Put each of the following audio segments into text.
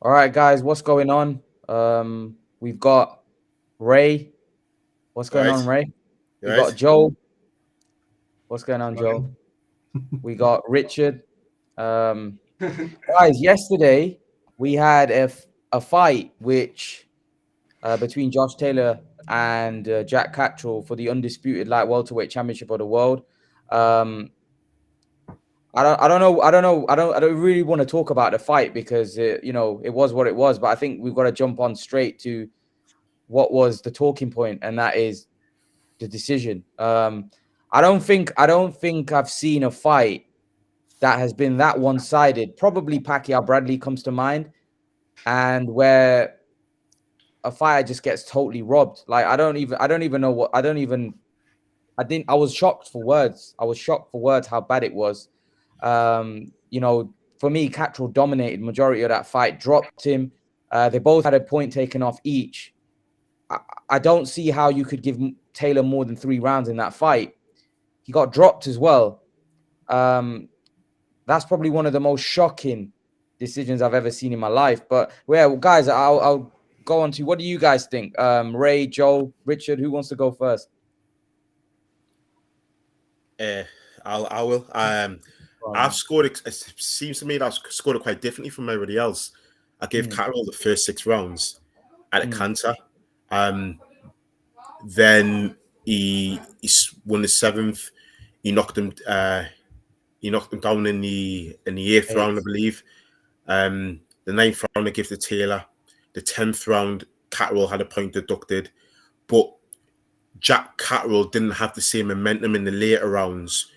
All right, guys, what's going on? We've got Ray. What's All going right, on, Ray? you We right? got Joe. What's going on, Joe? Fine. We got Richard. Um, Guys, yesterday we had a fight which between Josh Taylor and Jack Catterall for the undisputed light welterweight championship of the world. Um, I don't really want to talk about the fight because it was what it was. But I think we've got to jump on straight to what was the talking point, and that is the decision. I don't think I've seen a fight that has been that one-sided. Probably Pacquiao Bradley comes to mind, and where a fighter just gets totally robbed. Like I don't even know what I didn't I was shocked for words. I was shocked for words how bad it was. For me, Catterall dominated majority of that fight, dropped him. They both had a point taken off each. I, I don't see how you could give Taylor more than 3 rounds in that fight. He got dropped as well. Um, that's probably one of the most shocking decisions I've ever seen in my life. But well, guys, I'll go on to what do you guys think? Ray, Joe, Richard, who wants to go first? Uh, I will. I've Um, scored. It seems to me that I've scored it quite differently from everybody else. I gave mm, Catterall the first 6 rounds at a mm, canter. Um, then he won the seventh. He knocked him. He knocked him down in the eighth round, I eight. believe. The ninth round, I gave to Taylor. The 10th round, Catterall had a point deducted, but Jack Catterall didn't have the same momentum in the later rounds,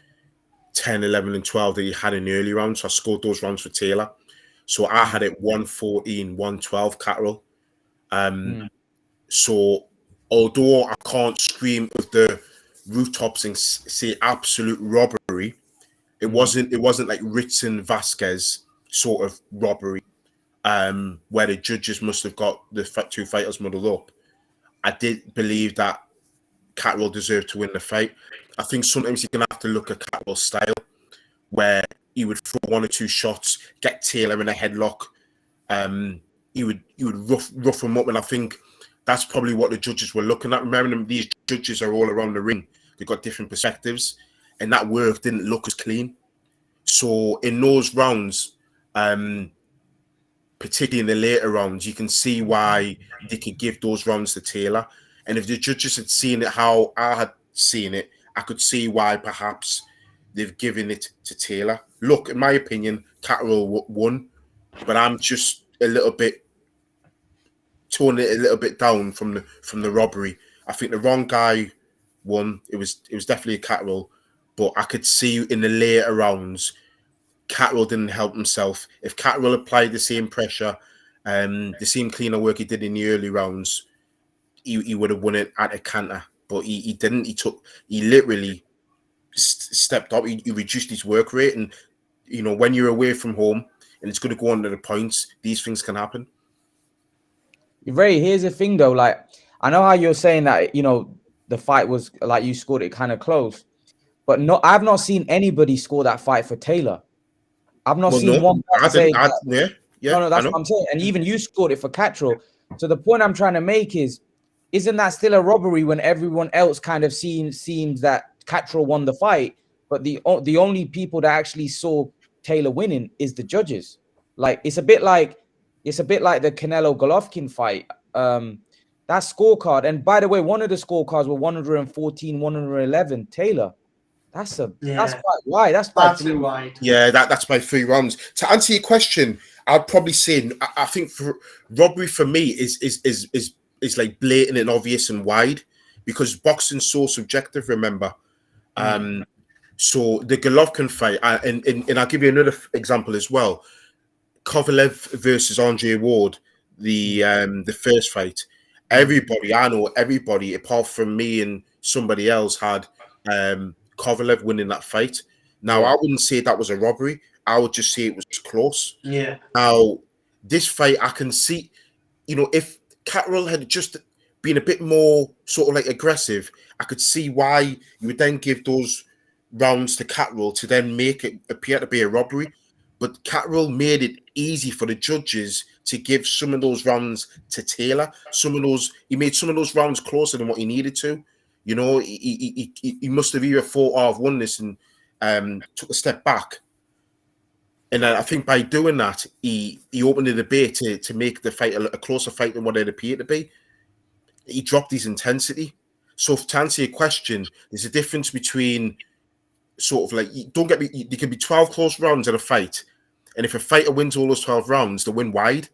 10, 11, and 12 that he had in the early rounds. So I scored those rounds for Taylor. So I Mm, had it 114, 112 Catterall. Um, mm, so although I can't scream with the rooftops and say absolute robbery, mm, it wasn't like Ritson Vasquez sort of robbery, where the judges must have got the two fighters muddled up. I did believe that Catterall deserved to win the fight. I think sometimes you're gonna have to look at Catterall's style, where he would throw one or two shots, get Taylor in a headlock. Um, he would rough him up, and I think that's probably what the judges were looking at. Remember, these judges are all around the ring. They've got different perspectives, and that work didn't look as clean. So in those rounds, um, particularly in the later rounds, you can see why they could give those rounds to Taylor. And if the judges had seen it how I had seen it, I could see why perhaps they've given it to Taylor. Look, in my opinion, Catterall won, but I'm just a little bit toning it a little bit down from the robbery. I think the wrong guy won. It was definitely a Catterall, but I could see in the later rounds Catterall didn't help himself. If Catterall applied the same pressure, the same cleaner work he did in the early rounds, he would have won it at a canter. But he didn't. He literally stepped up. He reduced his work rate, and when you're away from home and it's going to go under the points, these things can happen. Ray, here's the thing though. Like, I know how you're saying that, the fight was like you scored it kind of close, but no, I've not seen anybody score that fight for Taylor. I've not Well, seen no, one I person didn't. say that. Yeah, No, yeah, no, I that's know. what I'm saying. And even you scored it for Catterall. So the point I'm trying to make is, isn't that still a robbery when everyone else kind of seems that Catterall won the fight, but the only people that actually saw Taylor winning is the judges. Like it's a bit like the Canelo Golovkin fight. That scorecard, and by the way, one of the scorecards were 114, 111 Taylor. That's Yeah, quite wide. That's by far three. too wide. Yeah, that's my 3 rounds. To answer your question, I'd probably say I think for robbery for me is like blatant and obvious and wide because boxing's so subjective. Remember, Mm, um, so the Golovkin fight, and I'll give you another example as well. Kovalev versus Andre Ward, mm, the first fight. mm, Everybody I know, everybody apart from me and somebody else had Kovalev winning that fight. Now yeah. I wouldn't say that was a robbery. I would just say it was close. Yeah, Now this fight, I can see, if Catterall had just been a bit more sort of like aggressive, I could see why you would then give those rounds to Catterall to then make it appear to be a robbery. But Catterall made it easy for the judges to give some of those rounds to Taylor. He made some of those rounds closer than what he needed to. You know, he must have either thought, oh, I've won this, and took a step back. And I think by doing that, he opened the debate to make the fight a closer fight than what it appeared to be. He dropped his intensity. So to answer your question, there's a difference between sort of like, don't get me, there can be 12 close rounds in a fight. And if a fighter wins all those 12 rounds, they win wide.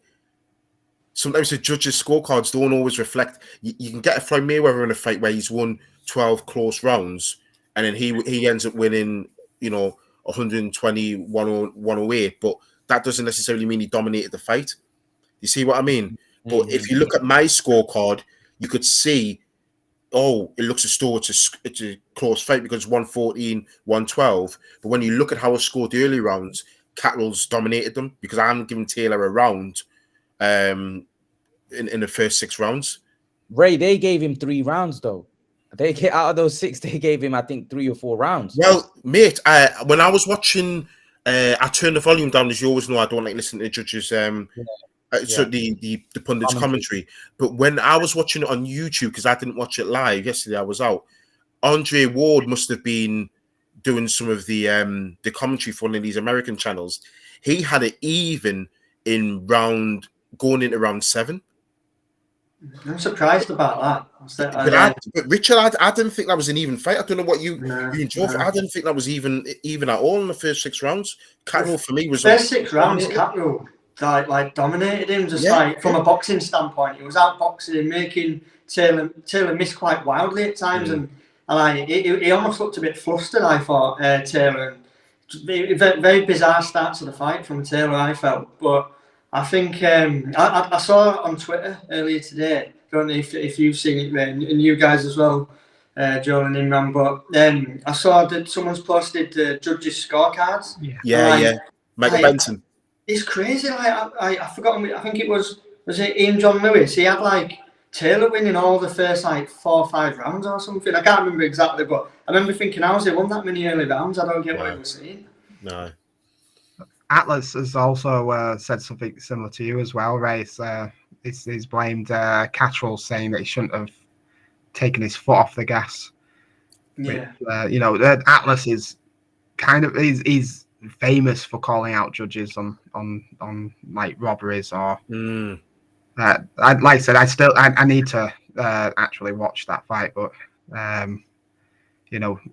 Sometimes the judges' scorecards don't always reflect. You can get a Floyd Mayweather in a fight where he's won 12 close rounds, and then he ends up winning, 120, 108, but that doesn't necessarily mean he dominated the fight. You see what I mean? Mm-hmm. But if you look at my scorecard, you could see, it looks as though it's a close fight because it's 114, 112. But when you look at how it scored the early rounds, Catterall's dominated them because I haven't given Taylor a round in the first 6 rounds. Ray, they gave him 3 rounds though. They get out of those 6, they gave him, I think, 3 or 4 rounds. Well, mate, when I was watching, I turned the volume down, as you always know. I don't like listening to judges. So the pundits' commentary. But when I was watching it on YouTube, because I didn't watch it live yesterday, I was out. Andre Ward must have been doing some of the commentary for one of these American channels. He had it even in going into round 7. I'm surprised about that. But Richard, I didn't think that was an even fight. I don't know what you and Joe. I didn't think that was even at all in the first 6 rounds. Catterall for me was first 6 rounds. Catterall like dominated him, like from a boxing standpoint. He was outboxing him, making Taylor miss quite wildly at times, and he almost looked a bit flustered. I thought Taylor. Very, very bizarre start to the fight from Taylor, I felt, but. I think I saw on Twitter earlier today. I don't know if you've seen it, Ray, and you guys as well, Joel and Imran. But I saw that someone's posted the judges' scorecards. Yeah. Michael Benson. It's crazy. I forgot. I think it was it Ian John Lewis. He had Taylor winning all the first 4 or 5 rounds or something. I can't remember exactly, but I remember thinking, how's he won that many early rounds? I don't get what he was saying. No. Atlas has also said something similar to you as well, Ray. He's blamed Catterall, saying that he shouldn't have taken his foot off the gas. Yeah. Which, Atlas is he's famous for calling out judges on like robberies or. Like I said, I need to actually watch that fight, but a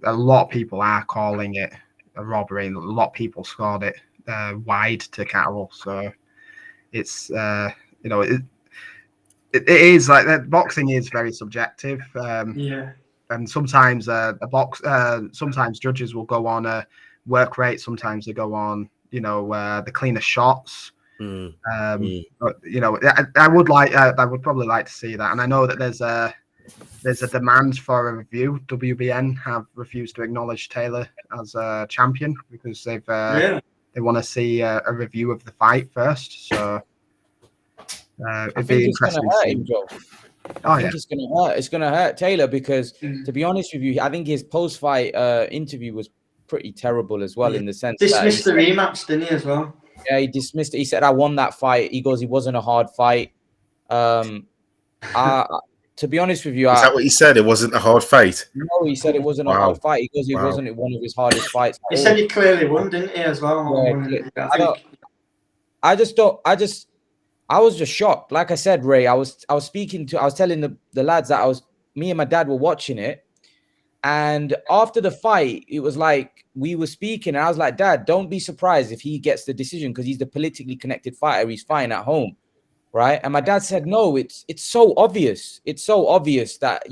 lot of people are calling it a robbery, and a lot of people scored it wide to Catterall, so it's it is like that. Boxing is very subjective, and sometimes sometimes judges will go on a work rate, sometimes they go on the cleaner shots. But I would probably like to see that, and I know that there's a demand for a review. WBN have refused to acknowledge Taylor as a champion because they want to see a review of the fight first. So it'd be interesting to see. I think it's going to hurt. It's going to hurt Taylor because, to be honest with you, I think his post-fight interview was pretty terrible as well, in the sense dismissed the rematch, didn't he, as well? Yeah, he dismissed it. He said, I won that fight. He goes, it wasn't a hard fight. To be honest with you, is that what he said? It wasn't a hard fight? No, he said it wasn't a hard fight. He goes, it wasn't one of his hardest fights. He said he clearly won, didn't he, as well? I was just shocked. Like I said, Ray, I was telling the lads that me and my dad were watching it. And after the fight, it was like we were speaking, and I was like, Dad, don't be surprised if he gets the decision because he's the politically connected fighter. He's fine at home. Right. And my dad said, no, it's so obvious. It's so obvious that,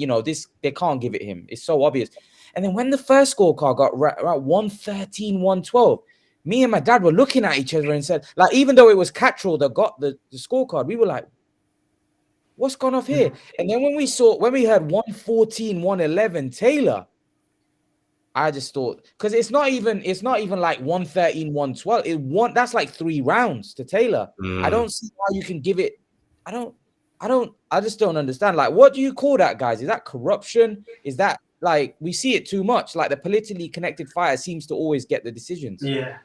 they can't give it him. It's so obvious. And then when the first scorecard got right 113, 112, me and my dad were looking at each other and said, like, even though it was Catterall that got the scorecard, we were like, what's gone off here? And then when we heard 114, 111 Taylor, I just thought, because it's not even like 113, 112. That's like 3 rounds to Taylor. I don't see how you can give it. I just don't understand. Like, what do you call that, guys? Is that corruption? Is that like, we see it too much? Like, the politically connected fighter seems to always get the decisions. Yeah.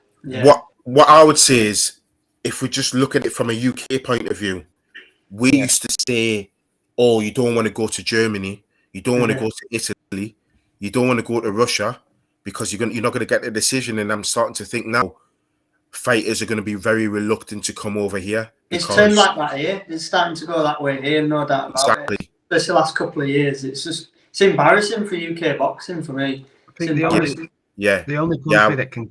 What I would say is, if we just look at it from a UK point of view, we used to say, oh, you don't want to go to Germany, you don't want to go to Italy, you don't want to go to Russia because you're not going to get a decision. And I'm starting to think now fighters are going to be very reluctant to come over here. It's turned like that here. It's starting to go that way here, no doubt about it. Especially the last couple of years. It's embarrassing for UK boxing for me. I think the only country that can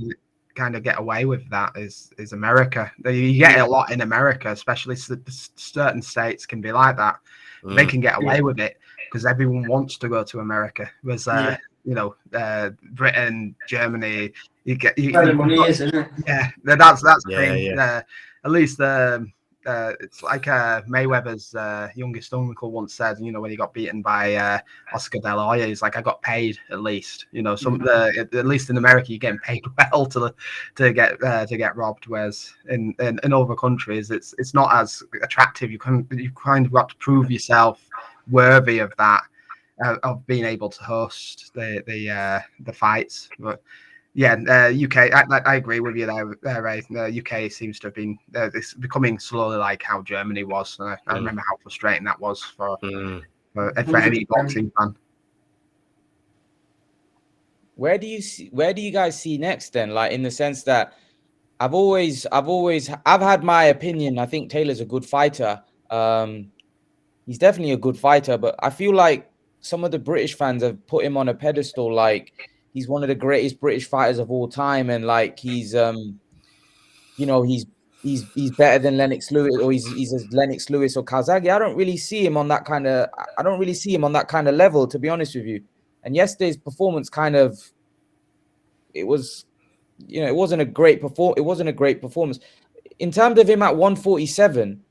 kind of get away with that is America. You get it a lot in America, especially certain states can be like that. They can get away with it because everyone wants to go to America. Whereas Britain, Germany, you get money is, isn't it? Yeah, that's the thing. At least it's like Mayweather's youngest uncle once said, when he got beaten by Oscar De La Hoya, he's like, I got paid at least. At least in America, you're getting paid well to get robbed. Whereas in other countries, it's not as attractive. You kind of got to prove yourself worthy of that, of being able to host the fights. But yeah, UK. I agree with you there, Ray. UK seems to have been it's becoming slowly like how Germany was. I remember how frustrating that was for any boxing fan. Where do you guys see next then? Like, in the sense that I've had my opinion. I think Taylor's a good fighter. He's definitely a good fighter, but I feel like some of the British fans have put him on a pedestal, like he's one of the greatest British fighters of all time, and like he's better than Lennox Lewis, or he's as Lennox Lewis or Calzaghe. I don't really see him on that kind of level, to be honest with you. And yesterday's performance it wasn't a great performance. In terms of him at 147,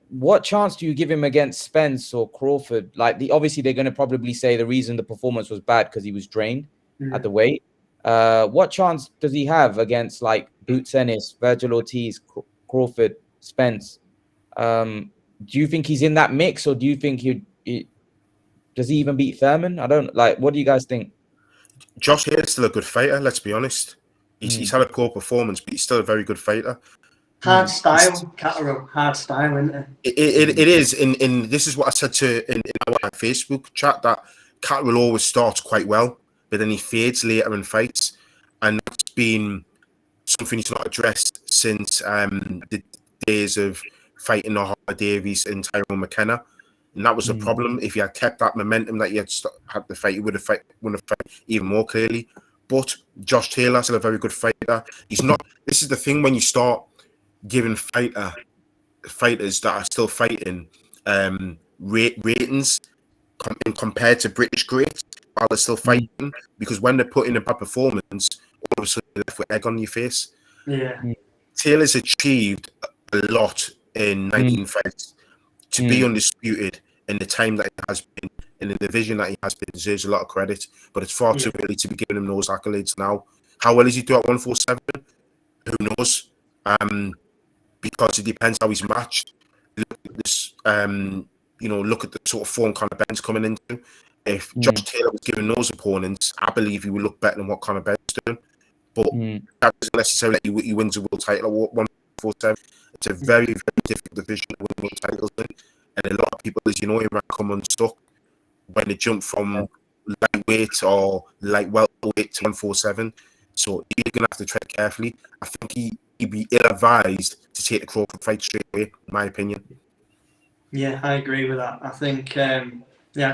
what chance do you give him against Spence or Crawford? Like, obviously they're going to probably say the reason the performance was bad because he was drained at the weight. What chance does he have against like Boots Ennis, Virgil Ortiz, Crawford, Spence? Do you think he's in that mix, or do you think does he even beat Thurman? What do you guys think? Josh Hale's still a good fighter, let's be honest. He's had a poor performance, but he's still a very good fighter. Hard style, Catterell. Hard style, isn't it? It is. In this is what I said in our Facebook chat, that Catterell always starts quite well, but then he fades later in fights, and that's been something he's not addressed since the days of fighting Harper Davies and Tyrone McKenna, and that was a problem. If he had kept that momentum that he had the fight, he would have won the fight even more clearly. But Josh Taylor's still a very good fighter. He's not. This is the thing, when you start giving fighters that are still fighting ratings compared to British greats while they're still fighting, because when they're putting a bad performance, all of a sudden you're left with egg on your face. Yeah. Taylor's achieved a lot in 19 fights. To be undisputed in the time that he has been, in the division that he has been, deserves a lot of credit, but it's far too early to be giving him those accolades now. How well is he do at 147? Who knows? Because it depends how he's matched. Look at this, look at the sort of form Conor Benn's coming into. If Josh Taylor was giving those opponents, I believe he would look better than what Conor Benn's doing. But that doesn't necessarily he wins a world title at 147. It's a very, very difficult division to win world titles in. And a lot of people, as you know, might come unstuck when they jump from lightweight or light welterweight to 147. So you're going to have to tread carefully. I think he'd be ill-advised to take the Crawford fight straight away, in my opinion. Yeah, I agree with that. I think, I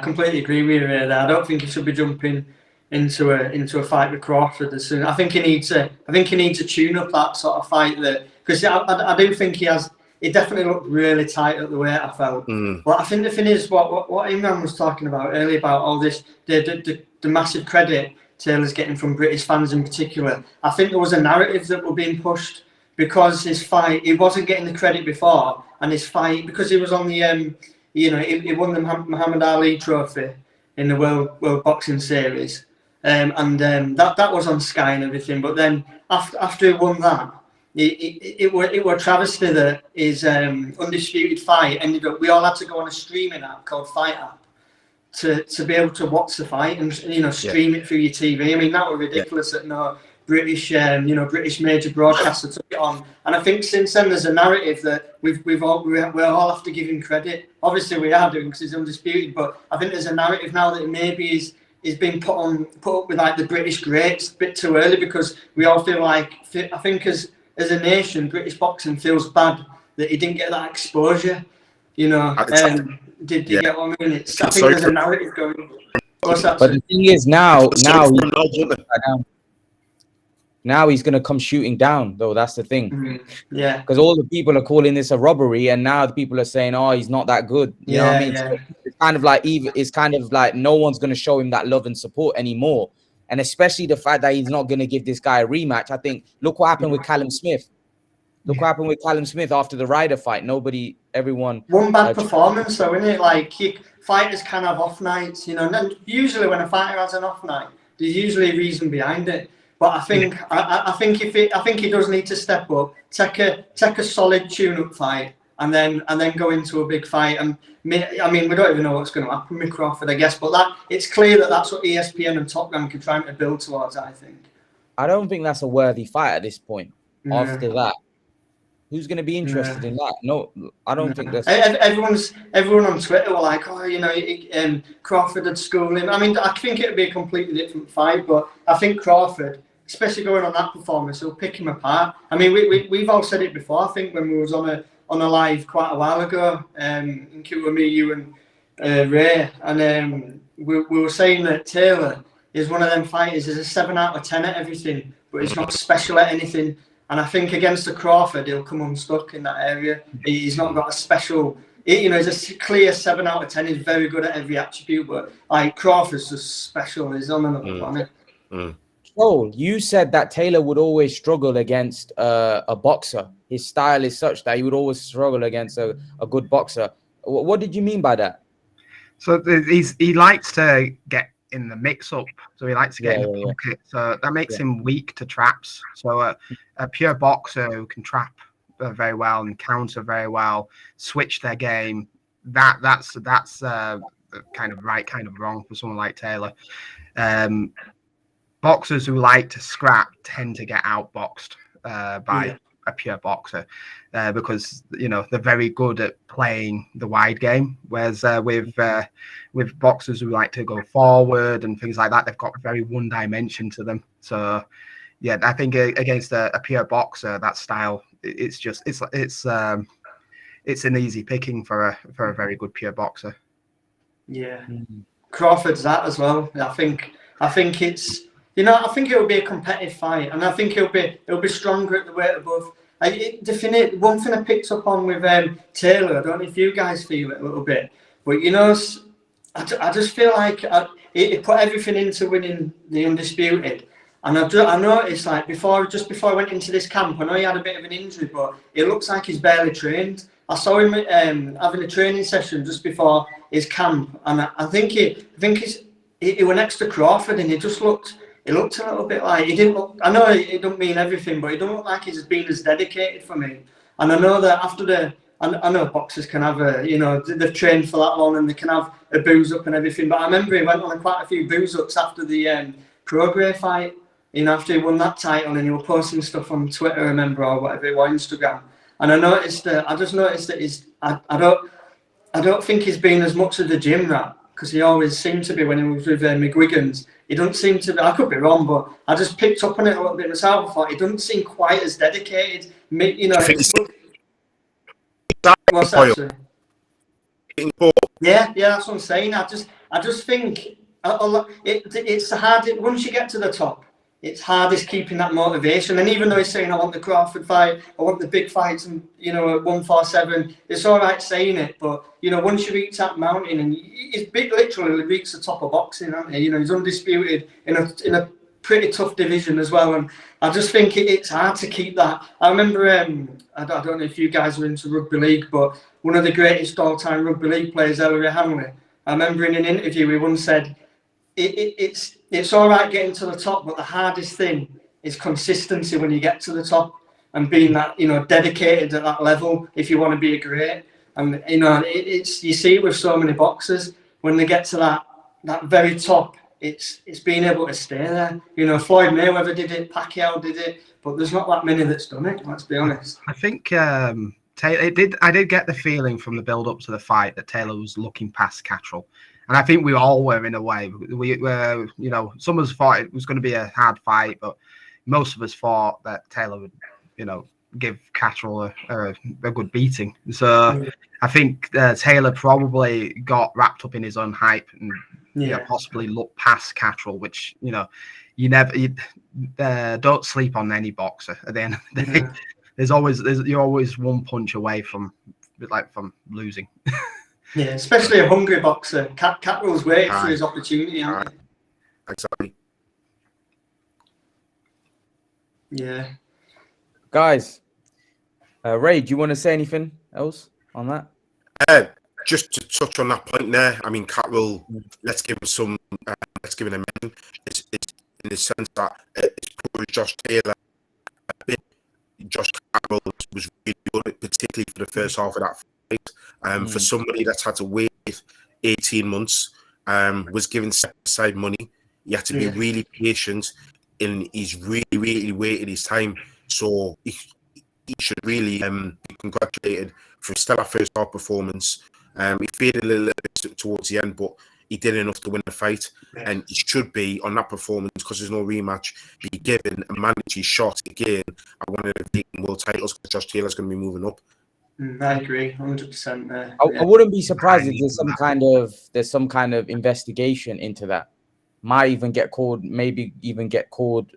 completely agree with you there. I don't think he should be jumping into a fight with Crawford as soon. I think he needs to tune up that sort of fight, because I do think he has. He definitely looked really tight at the weight, I felt. But I think the thing is what Imran was talking about earlier, about all this, the massive credit Taylor's getting from British fans in particular. I think there was a narrative that were being pushed because his fight, he wasn't getting the credit before, and his fight, because he was on the he won the Muhammad Ali trophy in the World Boxing Series, that was on Sky and everything. But then after he won that, it were a travesty that his undisputed fight ended up. We all had to go on a streaming app called Fight App to be able to watch the fight and stream it through your TV. I mean, that was ridiculous that no British, British major broadcaster took it on. And I think since then there's a narrative that we all have to give him credit. Obviously we are doing because he's undisputed, but I think there's a narrative now that maybe is being put up with like the British greats a bit too early, because we all feel like, I think as a nation, British boxing feels bad that he didn't get that exposure. Did you get what I mean? I think there's a narrative going. What's that? But the thing is, now he's going to come shooting down, though. That's the thing. Yeah. Because all the people are calling this a robbery, and now the people are saying, "Oh, he's not that good." You know what I mean? Yeah. So it's kind of like no one's going to show him that love and support anymore. And especially the fact that he's not going to give this guy a rematch. I think, look what happened with Callum Smith. Look what happened with Callum Smith after the Ryder fight. Everyone. One bad performance, though, isn't it? Like, fighters can have off nights, And usually when a fighter has an off night, there's usually a reason behind it. But I think I think he does need to step up, take a solid tune-up fight, and then go into a big fight. And I mean, we don't even know what's going to happen with Crawford, I guess. But it's clear that that's what ESPN and Top Rank are trying to build towards. I think. I don't think that's a worthy fight at this point. Yeah. After that, who's going to be interested in that? No, I don't think that's. Everyone on Twitter were like, "Oh, Crawford had schooled him." I mean, I think it would be a completely different fight, but I think Crawford, especially going on that performance, he'll pick him apart. I mean, we've all said it before. I think when we was on a live quite a while ago, in me, you and Ray, and we were saying that Taylor is one of them fighters. He's a 7 out of 10 at everything, but he's not special at anything. And I think against the Crawford, he'll come unstuck in that area. He's not got a special. He's a clear 7 out of 10. He's very good at every attribute, but like Crawford's just special. He's on another planet. Oh, you said that Taylor would always struggle against a boxer. His style is such that he would always struggle against a good boxer. What did you mean by that? So he likes to get in the mix-up. So he likes to get in the pocket. So that makes him weak to traps. So a pure boxer who can trap very well and counter very well, switch their game, that's kind of right, kind of wrong for someone like Taylor. Boxers who like to scrap tend to get outboxed by a pure boxer because they're very good at playing the wide game. Whereas with boxers who like to go forward and things like that, they've got very one dimension to them. So yeah, I think against a pure boxer, that style it's an easy picking for a very good pure boxer. Yeah, Crawford's that as well. I think it's. I think it'll be a competitive fight, and I think it'll be stronger at the weight above. One thing I picked up on with Taylor, I don't know if you guys feel it a little bit, but I just feel like he put everything into winning the undisputed, and I noticed like before I went into this camp, I know he had a bit of an injury, but it looks like he's barely trained. I saw him having a training session just before his camp, and I think he went next to Crawford, and he just looked. It looked a little bit like he didn't look. I know it don't mean everything, but it don't look like he's been as dedicated for me. And I know that I know boxers can have they've trained for that long and they can have a booze up and everything. But I remember he went on quite a few booze ups after the Prograis fight. After he won that title, and he was posting stuff on Twitter, I remember, or whatever, or Instagram. And I just noticed that I don't think he's been as much of the gym rat, because he always seemed to be when he was with McGuigan's. He doesn't seem to be, I could be wrong, but I just picked up on it a little bit myself. I thought he doesn't seem quite as dedicated. What's that, sir? Yeah, that's what I'm saying. I just think it's hard. Once you get to the top, it's hardest keeping that motivation. And even though he's saying, I want the Crawford fight, I want the big fights, and at 147, it's all right saying it. But once you reach that mountain, and he's literally reached the top of boxing, hasn't he? He's undisputed in a pretty tough division as well. And I just think it's hard to keep that. I remember, I don't know if you guys were into rugby league, but one of the greatest all-time rugby league players, Ellery Hanley, I remember in an interview he once said, it's all right getting to the top, but the hardest thing is consistency when you get to the top, and being that dedicated at that level if you want to be a great. And you see it with so many boxers when they get to that very top. it's being able to stay there. You know, Floyd Mayweather did it, Pacquiao did it, but there's not that many that's done it. Let's be honest. I think Taylor. I did get the feeling from the build up to the fight that Taylor was looking past Catterall, and I think we all were in a way. We were, you know, some of us thought it was going to be a hard fight, but most of us thought that Taylor would, you know, give Catterall a good beating. So I think Taylor probably got wrapped up in his own hype and possibly looked past Catterall, which, you know, you don't sleep on any boxer at the end of the day. You're always one punch away from losing. Yeah, especially a hungry boxer. Catterall's waiting for his opportunity. Exactly. Yeah. Guys, Ray, do you want to say anything else on that? Just to touch on that point there, I mean, Catterall, let's give him a mention. It's in the sense that it's probably Josh Taylor. Josh Catterall was really good, particularly for the first half of that fight. For somebody that's had to wait 18 months, was given set-aside money. He had to be really patient, and he's really waited his time. So he should really be congratulated for a stellar first half performance. He faded a little bit towards the end, but he did enough to win the fight, and he should be on that performance, because there's no rematch, be given a mandatory shot again at one of the world titles, because Josh Taylor's going to be moving up. I agree, 100% there. I wouldn't be surprised if there's some kind of investigation into that. Might even get called, maybe even get called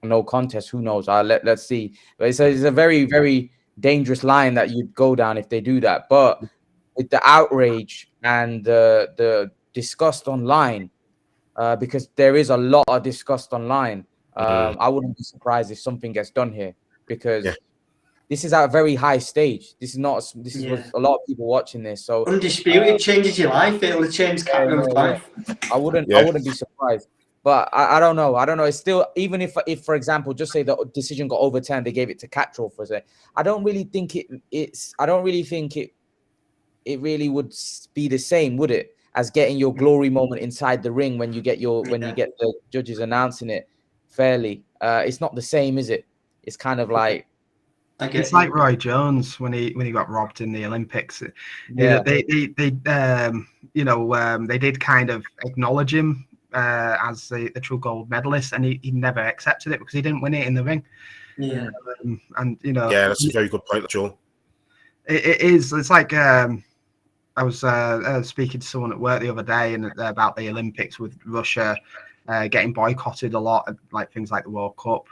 no contest. Who knows? Let's see. But it's a very, very dangerous line that you'd go down if they do that. But with the outrage and the disgust online, because there is a lot of disgust online, I wouldn't be surprised if something gets done here, because this is at a very high stage. This is what a lot of people watching this. So undisputed changes your life. It'll change Catterall's life. I wouldn't be surprised. But I don't know. It's still, even if for example, just say the decision got overturned, they gave it to Catterall for a second. I don't really think it really would be the same, would it, as getting your glory moment inside the ring when you get the judges announcing it fairly. It's not the same, is it? It's kind of like, it's like Roy Jones when he got robbed in the Olympics. Yeah, they did kind of acknowledge him as the true gold medalist, and he never accepted it because he didn't win it in the ring. Yeah, and you know, that's a very good point, Joel. It is. It's like I was speaking to someone at work the other day and about the Olympics with Russia getting boycotted a lot, like things like the World Cup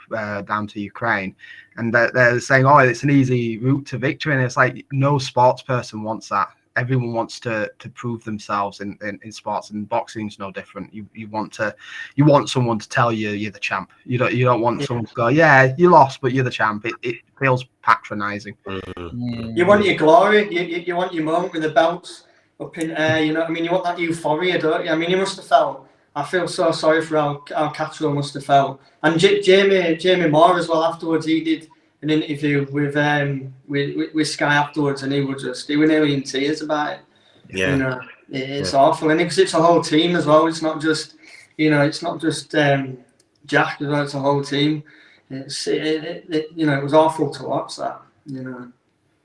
down to Ukraine, and they're saying, "Oh, it's an easy route to victory," and it's like no sports person wants that. Everyone wants to prove themselves in sports, and boxing's no different. You want someone to tell you you're the champ. You don't want someone to go, "Yeah, you lost, but you're the champ." It feels patronizing. You want your glory. You want your moment with the belts up in air. You know what I mean? You want that euphoria, don't you? I mean, you must have felt. I feel so sorry for how Catterall must have felt. And Jamie Moore as well afterwards. He did an interview with Sky afterwards, and he was nearly in tears about it. Yeah, you know, it's awful, and because it's a whole team as well. It's not just Jack. It's a whole team. It was awful to watch that. You know,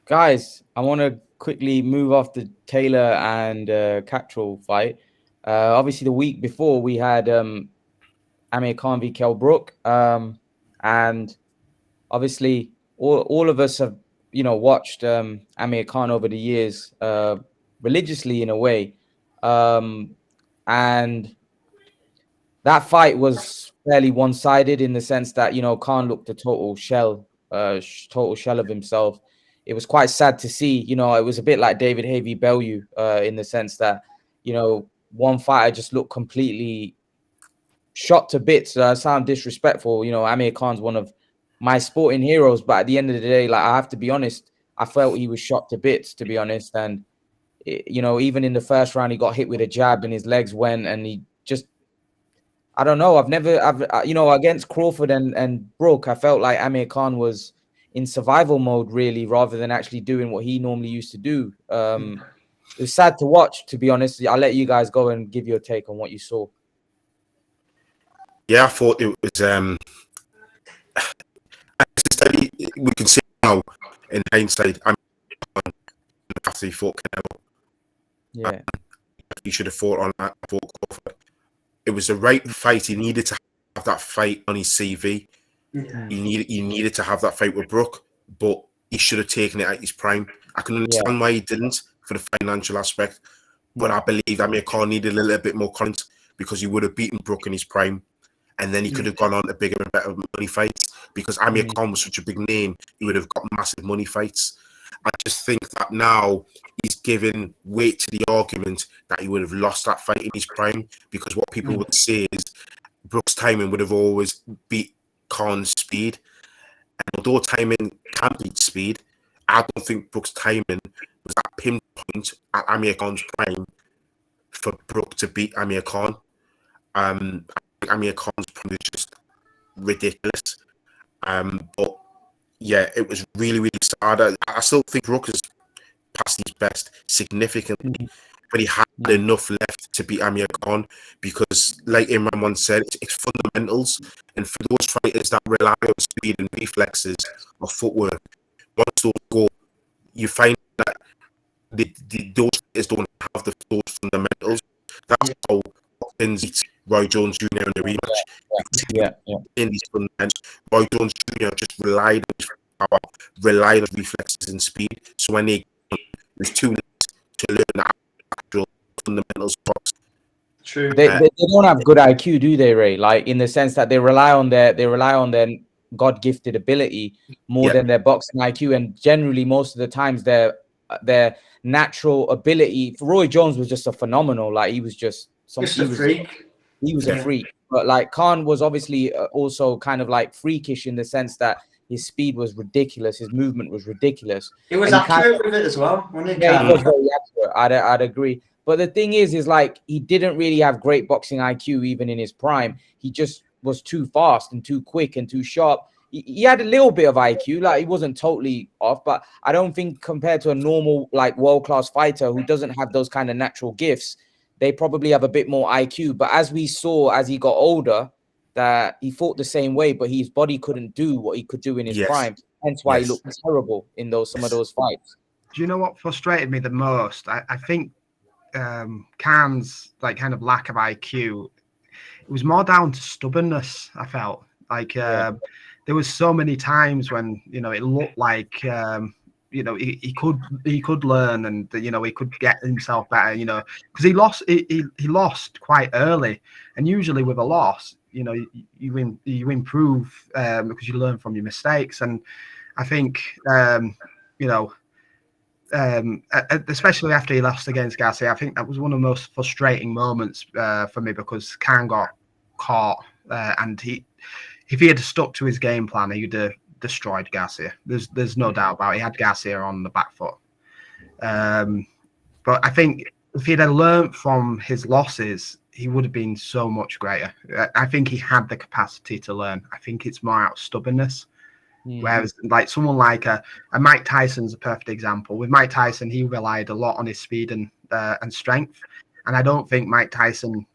guys, I want to quickly move off the Taylor and Catterall fight. Obviously, the week before we had Amir Khan v. Brook, and obviously all of us have watched Amir Khan over the years religiously in a way, and that fight was fairly one-sided in the sense that Khan looked a total shell of himself. It was quite sad to see. It was a bit like David Haye v. Bellew in the sense that one fighter just looked completely shot to bits. Sound disrespectful. Amir Khan's one of my sporting heroes, but at the end of the day, like, I have to be honest, I felt he was shot to bits, to be honest. And even in the first round, he got hit with a jab and his legs went, and he just, I don't know. Against Crawford and Brook, I felt like Amir Khan was in survival mode, really, rather than actually doing what he normally used to do. It was sad to watch, to be honest. I'll let you guys go and give your take on what you saw. Yeah, I thought it was. We can see now in hindsight. I'm after he fought Canelo. Yeah. He should have fought on that. Fought Crawford. It was the right fight. He needed to have that fight on his CV. Yeah. He needed to have that fight with Brook, but he should have taken it at his prime. I can understand why he didn't for the financial aspect, but I believe Amir Khan needed a little bit more confidence because he would have beaten Brook in his prime, and then he could have gone on to bigger and better money fights. Because Amir Khan was such a big name, he would have got massive money fights. I just think that now he's given weight to the argument that he would have lost that fight in his prime, because what people would say is Brook's timing would have always beat Khan's speed. And although timing can beat speed, I don't think Brook's timing was at pinpoint at Amir Khan's prime for Brook to beat Amir Khan. I think Amir Khan's prime is just ridiculous. But yeah, it was really, really sad. I still think Brook has passed his best significantly, but he had enough left to beat Amir Khan because, like Imran once said, it's fundamentals. And for those fighters that rely on speed and reflexes or footwork, once those go, you find that those fighters don't have those fundamentals. That's how Hopkins beat Roy Jones Jr. in the rematch. In these fundamentals, Roy Jones Jr. just relied on his power, relied on reflexes and speed. So when it was too late to learn the actual fundamentals box. True. They don't have good IQ, do they, Ray? Like in the sense that they rely on their God-gifted ability more than their boxing IQ, and generally most of the times their natural ability. Roy Jones was just a phenomenal. Like he was just a freak. He was a freak. But like Khan was obviously also kind of like freakish in the sense that his speed was ridiculous, his movement was ridiculous. He was accurate with it as well, wasn't he? Yeah, he was very accurate. I'd agree. But the thing is like he didn't really have great boxing IQ even in his prime. He just was too fast and too quick and too sharp. He had a little bit of IQ, like he wasn't totally off, but I don't think compared to a normal like world-class fighter who doesn't have those kind of natural gifts, they probably have a bit more IQ. But as we saw as he got older, that he fought the same way, but his body couldn't do what he could do in his prime. Hence why he looked terrible in some of those fights. Do you know what frustrated me the most? I think Khan's like kind of lack of IQ. It was more down to stubbornness. I felt like there was so many times when it looked like he could learn and he could get himself better. Because he lost quite early, and usually with a loss, you improve because you learn from your mistakes. And I think especially after he lost against Garcia, I think that was one of the most frustrating moments for me because Khan got caught and if he had stuck to his game plan, he'd have destroyed Garcia. There's no doubt about it. He had Garcia on the back foot. But I think if he'd have learned from his losses, he would have been so much greater. I think he had the capacity to learn. I think it's more out of stubbornness. Whereas like someone like a Mike Tyson's a perfect example. With Mike Tyson, he relied a lot on his speed and strength. And I don't think Mike Tyson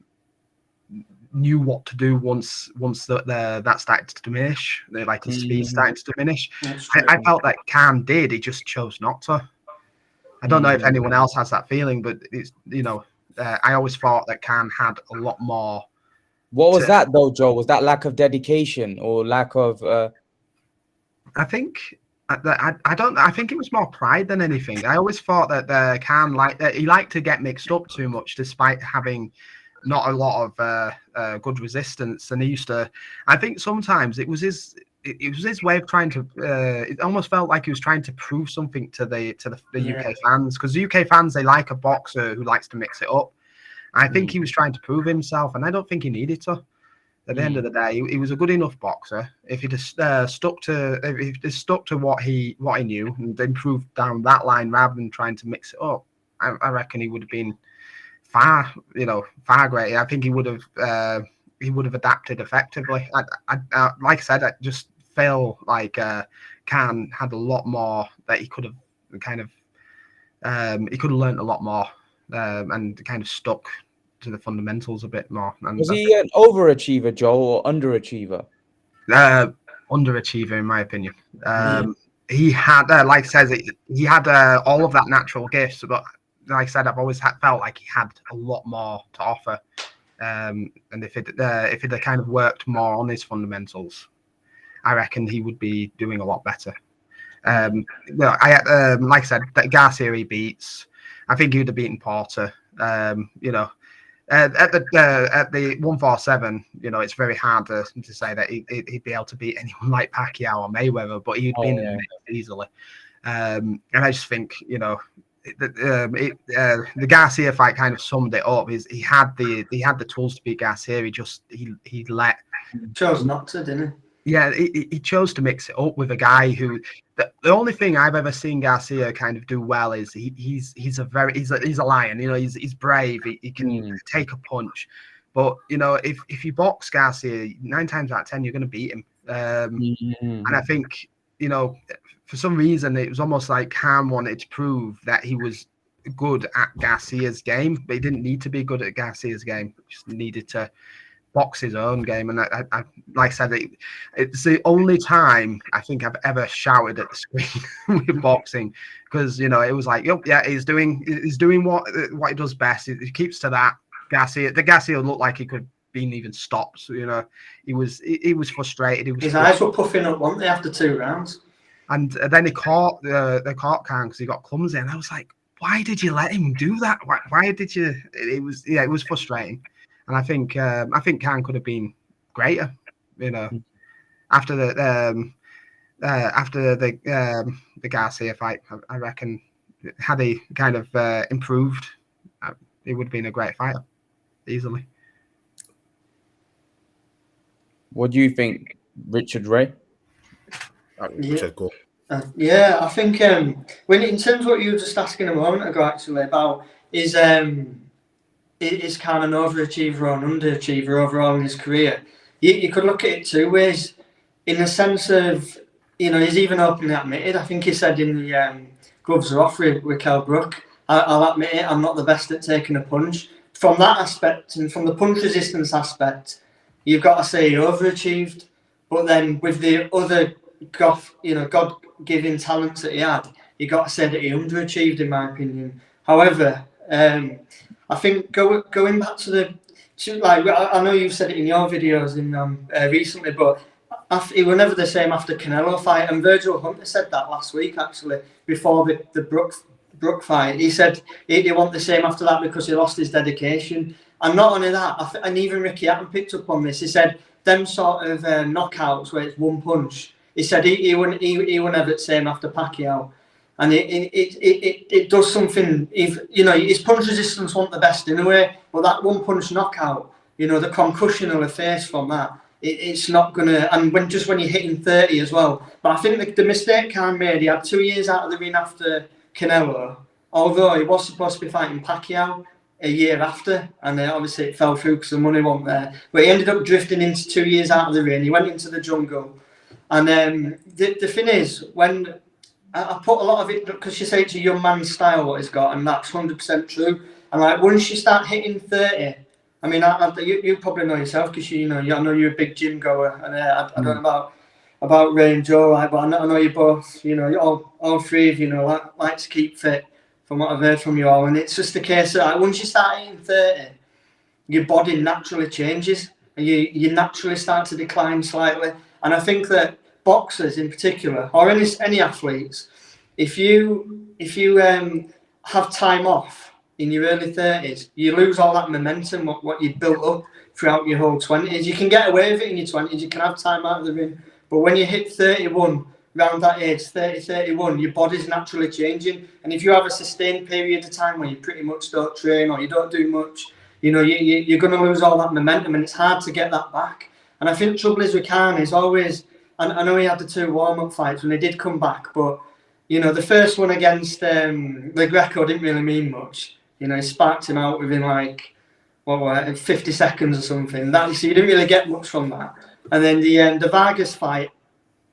knew what to do once that started to diminish, like his speed started to diminish. I felt that Khan did, he just chose not to. I don't know if anyone else has that feeling, but it's I always thought that Khan had a lot more. What was that though, Joe? Was that lack of dedication or lack of I think I think it was more pride than anything. I always thought that Khan he liked to get mixed up too much despite having not a lot of good resistance, and he used to. I think sometimes it was his way of trying to. It almost felt like he was trying to prove something to the UK fans, because the UK fans, they like a boxer who likes to mix it up. I think he was trying to prove himself, and I don't think he needed to. At the end of the day, he was a good enough boxer. If he just stuck to what he knew and improved down that line rather than trying to mix it up, I reckon he would have been far greater. I think he would have adapted effectively. I like I said, I just feel like Khan had a lot more that he could have he could have learned a lot more and kind of stuck to the fundamentals a bit more. And was he an overachiever, Joe, or underachiever? Underachiever, in my opinion. He had, like I said, he had all of that natural gifts, but like I said, I've always felt like he had a lot more to offer. And if he'd kind of worked more on his fundamentals, I reckon he would be doing a lot better. Like I said, that Garcia he beats. I think he would have beaten Porter. At the 147, it's very hard to say that he'd be able to beat anyone like Pacquiao or Mayweather, but he'd been in the mix easily. And I just think, the Garcia fight kind of summed it up. He had the tools to beat Garcia. He chose not to, didn't he? Yeah, he chose to mix it up with a guy who the only thing I've ever seen Garcia kind of do well is he's a lion. He's brave. He can take a punch, but if you box Garcia 9 times out of 10 you're going to beat him. And I think for some reason it was almost like Khan wanted to prove that he was good at Garcia's game, but he didn't need to be good at Garcia's game. He just needed to box his own game. And I like I said, it's the only time I think I've ever shouted at the screen with boxing, because it was like, he's doing what he does best. He keeps to that. Garcia looked like he could been even stopped. So, he was frustrated. His eyes were puffing up, weren't they, after 2 rounds? And then he caught Khan because he got clumsy, and I was like, why did you let him do that? Why did you? It was frustrating. And I think Khan could have been greater, after the Garcia fight. I reckon had he kind of improved, he would have been a great fighter easily. What do you think, Richard Ray? I think when in terms of what you were just asking a moment ago, actually, about is kind of an overachiever or an underachiever overall in his career. You could look at it 2 ways, in the sense of, he's even openly admitted. I think he said in the gloves are off with Kell Brook, I'll admit it, I'm not the best at taking a punch. From that aspect, and from the punch resistance aspect, you've got to say he overachieved. But then with the other God-given talents that he had, you got to say that he underachieved, in my opinion. However, I think going back to I know you've said it in your videos recently, but he was never the same after Canelo fight, and Virgil Hunter said that last week, actually, before the Brook fight. He said he wasn't the same after that because he lost his dedication. And not only that, and even Ricky Hatton picked up on this. He said them sort of knockouts where it's one punch. He said he wouldn't never the same after Pacquiao. And it does something. His punch resistance wasn't the best in a way, but that one punch knockout, the concussion he'll face from that, it's not gonna. And when you're hitting 30 as well. But I think the mistake Khan made, he had 2 years out of the ring after Canelo, although he was supposed to be fighting Pacquiao a year after, and obviously it fell through because the money wasn't there. But he ended up drifting into 2 years out of the ring. He went into the jungle, and the thing is, when I put a lot of it, because you say it's a young man's style what he's got, and that's 100% true. And like once you start hitting 30, I mean, you probably know yourself because I know you're a big gym goer, and I don't know about Ray and Joe, right? But I know you both, all 3 of you like to keep fit, from what I've heard from you all. And it's just a case that once you start hitting 30, your body naturally changes, and you naturally start to decline slightly. And I think that boxers in particular, or any athletes, if you have time off in your early 30s, you lose all that momentum, what you built up throughout your whole 20s. You can get away with it in your 20s, you can have time out of the ring, but when you hit 31, around that age, 30, 31, your body's naturally changing. And if you have a sustained period of time where you pretty much don't train or you don't do much, you're going to lose all that momentum, and it's hard to get that back. And I think the trouble is with Khan is always, and I know he had the 2 warm-up fights when he did come back, but the first one against the Greco didn't really mean much. He sparked him out within 50 seconds or something. So you didn't really get much from that. And then the Vargas fight,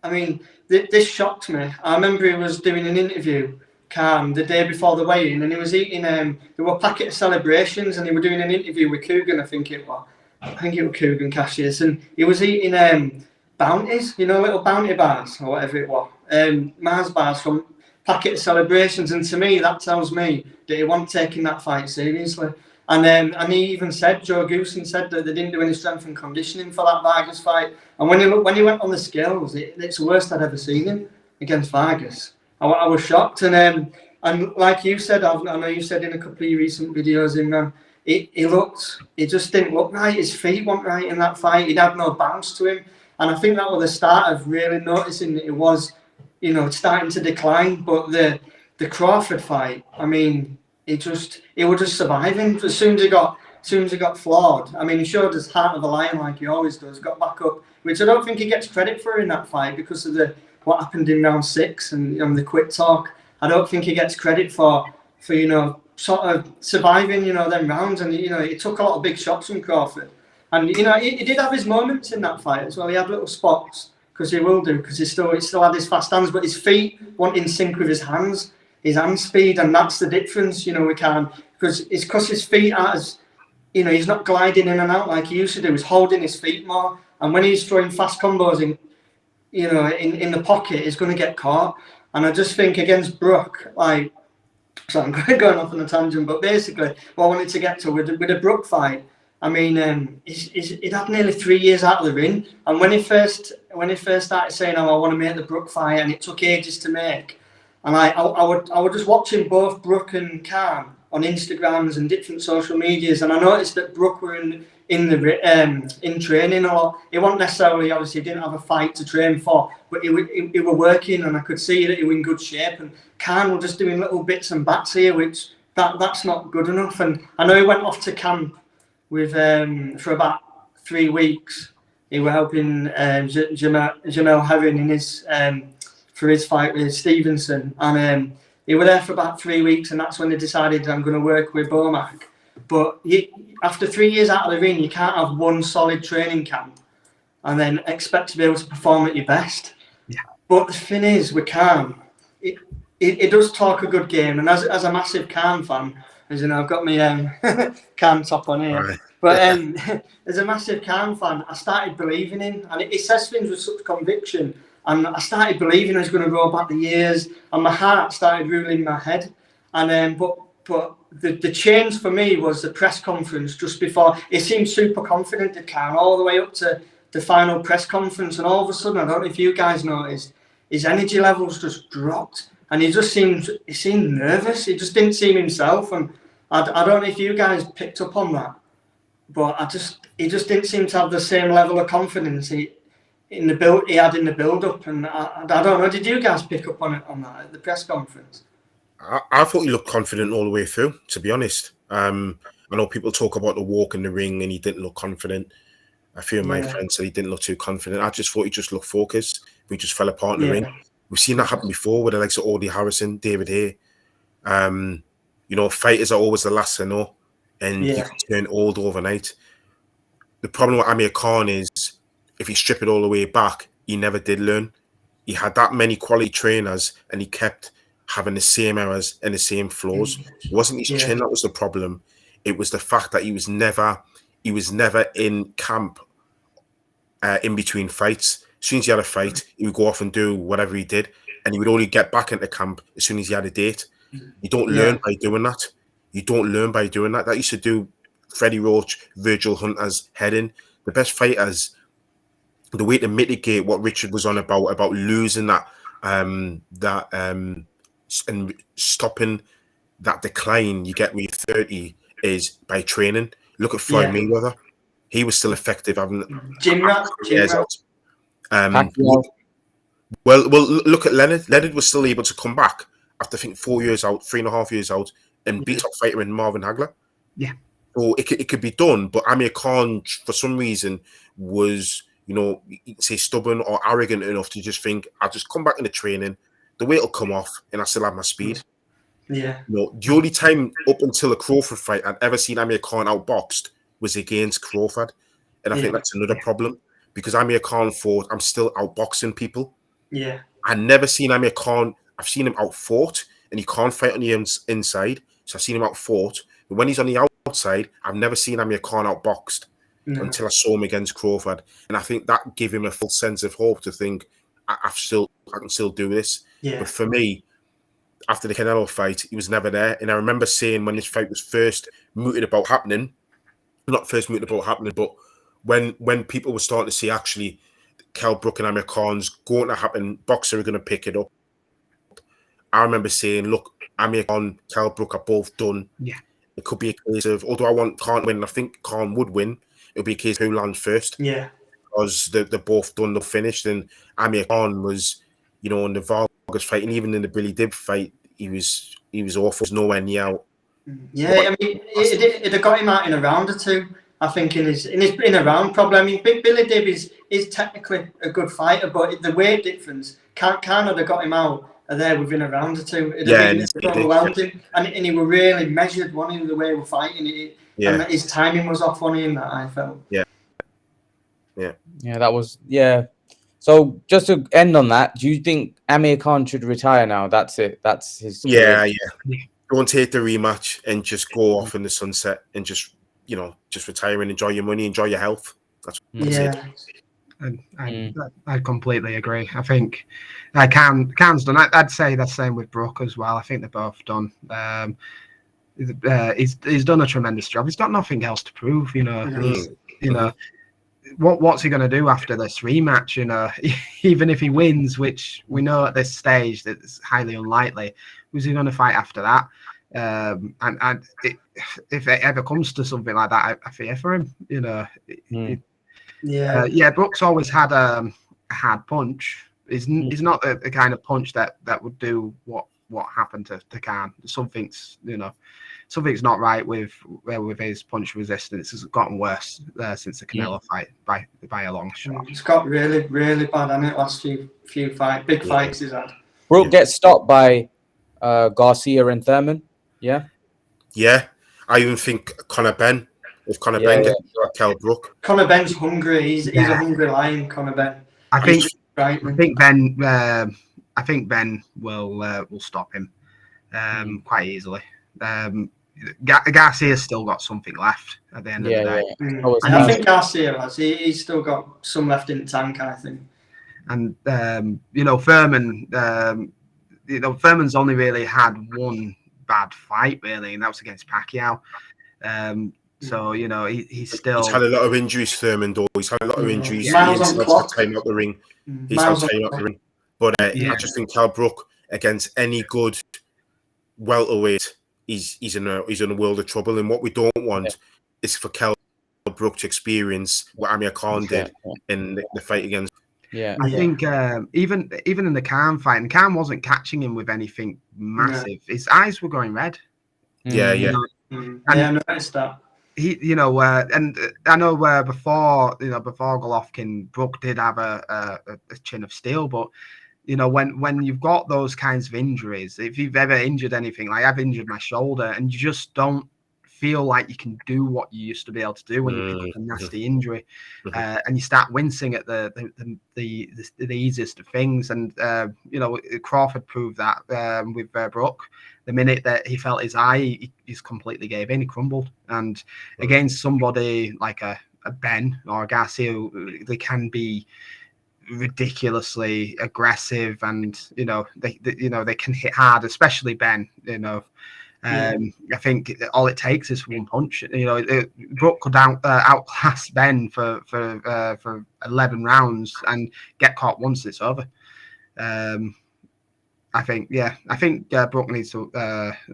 I mean, this shocked me. I remember he was doing an interview, Khan the day before the weigh-in, and he was eating. There were a packet of celebrations, and they were doing an interview with Coogan. I think it was Coogan Cassius, and he was eating bounties, little bounty bars or whatever it was, Mars bars from packet of celebrations. And to me, that tells me that he wasn't taking that fight seriously. And he even said, Joe Goosen said that they didn't do any strength and conditioning for that Vargas fight. And when he went on the scales, it's the worst I'd ever seen him against Vargas. I was shocked. And like you said, I know you said in a couple of your recent videos, he just didn't look right. His feet weren't right in that fight. He'd had no bounce to him. And I think that was the start of really noticing that it was, starting to decline. But the Crawford fight, I mean, he was just surviving. As soon as he got floored, I mean, he showed his heart of a lion like he always does. Got back up, which I don't think he gets credit for in that fight because of what happened in round 6 and the quit talk. I don't think he gets credit for sort of surviving them rounds. And he took a lot of big shots from Crawford. And he did have his moments in that fight as well. He had little spots because he will do because he still had his fast hands, but his feet weren't in sync with his hands. His hand speed, and that's the difference, we can, because his feet are he's not gliding in and out like he used to do. He's holding his feet more, and when he's throwing fast combos in the pocket, he's going to get caught. And I just think against Brook, so I'm going off on a tangent, but basically what I wanted to get to with the Brook fight, I mean, he'd had nearly 3 years out of the ring, and when he first started saying, "Oh, I want to make the Brook fight," and it took ages to make. And I was just watching both Brook and Khan on Instagrams and different social medias, and I noticed that Brook were in training a lot. He wasn't necessarily, obviously, he didn't have a fight to train for, but he were working, and I could see that he was in good shape. And Khan were just doing little bits and bats here, which that's not good enough. And I know he went off to camp with for about 3 weeks. He were helping Jamel Herring in his for his fight with Stevenson, and he were there for about 3 weeks, and that's when they decided I'm going to work with Bomac. But after 3 years out of the ring, you can't have one solid training camp and then expect to be able to perform at your best. Yeah. But the thing is, with Khan, it does talk a good game, and as a massive Khan fan, as you know, I've got my Khan top on here. Right. But as a massive Khan fan, I started believing him, and he says things with such conviction. And I started believing I was going to roll back the years, and my heart started ruling my head. And but the change for me was the press conference just before. He seemed super confident, did Khan, all the way up to the final press conference. And all of a sudden, I don't know if you guys noticed, his energy levels just dropped, and he seemed nervous. He just didn't seem himself. And I don't know if you guys picked up on that, but he just didn't seem to have the same level of confidence he had in the build up. And I don't know, did you guys pick up on that at the press conference? I thought he looked confident all the way through, to be honest. I know people talk about the walk in the ring and he didn't look confident. A few of my friends said he didn't look too confident. I just thought he just looked focused. We just fell apart in the ring. We've seen that happen before with the likes of Audie Harrison, David Hay. Fighters are always the last to know, and you can turn old overnight. The problem with Amir Khan is, if you strip it all the way back, he never did learn. He had that many quality trainers, and he kept having the same errors and the same flaws. It wasn't his chin that was the problem. It was the fact that he was never in camp in between fights. As soon as he had a fight, he would go off and do whatever he did, and he would only get back into camp as soon as he had a date. You don't learn by doing that. That used to do Freddie Roach, Virgil Hunter's heading. The best fighters, the way to mitigate what Richard was on about losing that and stopping that decline you get when you're 30 is by training. Look at Floyd Mayweather. He was still effective having gym rat. Well, look at Leonard. Leonard was still able to come back after, I think, 4 years out, 3.5 years out, and beat top fighter in Marvin Hagler. Yeah. So it could be done, but Amir Khan, for some reason, was, say, stubborn or arrogant enough to just think, I'll just come back in the training, the weight will come off, and I still have my speed. Yeah. The only time up until the Crawford fight I'd ever seen Amir Khan outboxed was against Crawford. And I think that's another problem, because Amir Khan thought, I'm still outboxing people. Yeah. I've never seen Amir Khan, I've seen him outfought, and he can't fight on the inside. So I've seen him out-fought. But when he's on the outside, I've never seen Amir Khan out-boxed until I saw him against Crawford. And I think that gave him a full sense of hope to think, I can still do this. Yeah. But for me, after the Canelo fight, he was never there. And I remember saying when this fight was first mooted about happening, not first mooted about happening, but when people were starting to see actually Kell Brook and Amir Khan's going to happen, boxer are going to pick it up. I remember saying, look, Amir Khan, Kell Brook are both done. Yeah. It could be a case of, although I want Khan to win, and I think Khan would win, it'll be a case of who lands first. Yeah. Because they're both done, they're finished. And Amir Khan was, you know, in the Vargas fight, and even in the Billy Dib fight, he was awful. He was nowhere near out. Yeah, I mean, it'd have got him out in a round or two. I think in a round probably. I mean, Billy Dib is technically a good fighter, but the weight difference can't have got him out there within a round or two. It'd have overwhelmed him, and he were really measured, one in the way we're fighting it. Yeah. And his timing was off on him, that I felt. Yeah. That was So just to end on that, do you think Amir Khan should retire now? That's it. That's his. Yeah. Don't take the rematch and just go off in the sunset and just retire and enjoy your money, enjoy your health. That's it. I completely agree. I think Khan's done. I'd say the same with Brook as well. I think they're both done. He's done a tremendous job. He's got nothing else to prove. What's he going to do after this rematch? Even if he wins, which we know at this stage that's highly unlikely, who's he going to fight after that? If it ever comes to something like that, I fear for him. Brook's always had a hard punch. He's not the kind of punch that would do what happened to Khan. Something's not right with his punch resistance. It's gotten worse since the Canelo fight by a long shot. It's got really, really bad, hasn't it? Last few big fights he's had. Brook gets stopped by Garcia and Thurman. Yeah. Yeah. I even think Conor Ben. If Conor Ben gets Kell Brook. Conor Ben's hungry. He's a hungry lion, Conor Ben. I think Ben will stop him quite easily. Garcia's still got something left at the end of the day. I think Garcia has. He's still got some left in the tank, I think. And Thurman. Thurman's only really had one bad fight, really, and that was against Pacquiao. So he's still. He's had a lot of injuries, Thurman. Though he's had a lot of injuries. He's time out the ring. He's had time out the ring. But I just think Kell Brook against any good welterweight, he's in a world of trouble. And what we don't want is for Kell Brook to experience what Amir Khan did in the fight against. Yeah, I think even in the Khan fight, and Khan wasn't catching him with anything massive. His eyes were going red. Yeah. I noticed that. And I know before Golovkin, Brook did have a chin of steel, but when you've got those kinds of injuries, if you've ever injured anything, like I've injured my shoulder, and you just don't feel like you can do what you used to be able to do when you pick up a nasty injury, and you start wincing at the easiest of things. And Crawford proved that with Brook. The minute that he felt his eye, he just completely gave in. He crumbled. And against somebody like a Ben or a Garcia, they can be ridiculously aggressive, and they can hit hard, especially Ben. I think all it takes is one punch. Brook could outclass Ben for 11 rounds and get caught once it's over. I think Brook needs to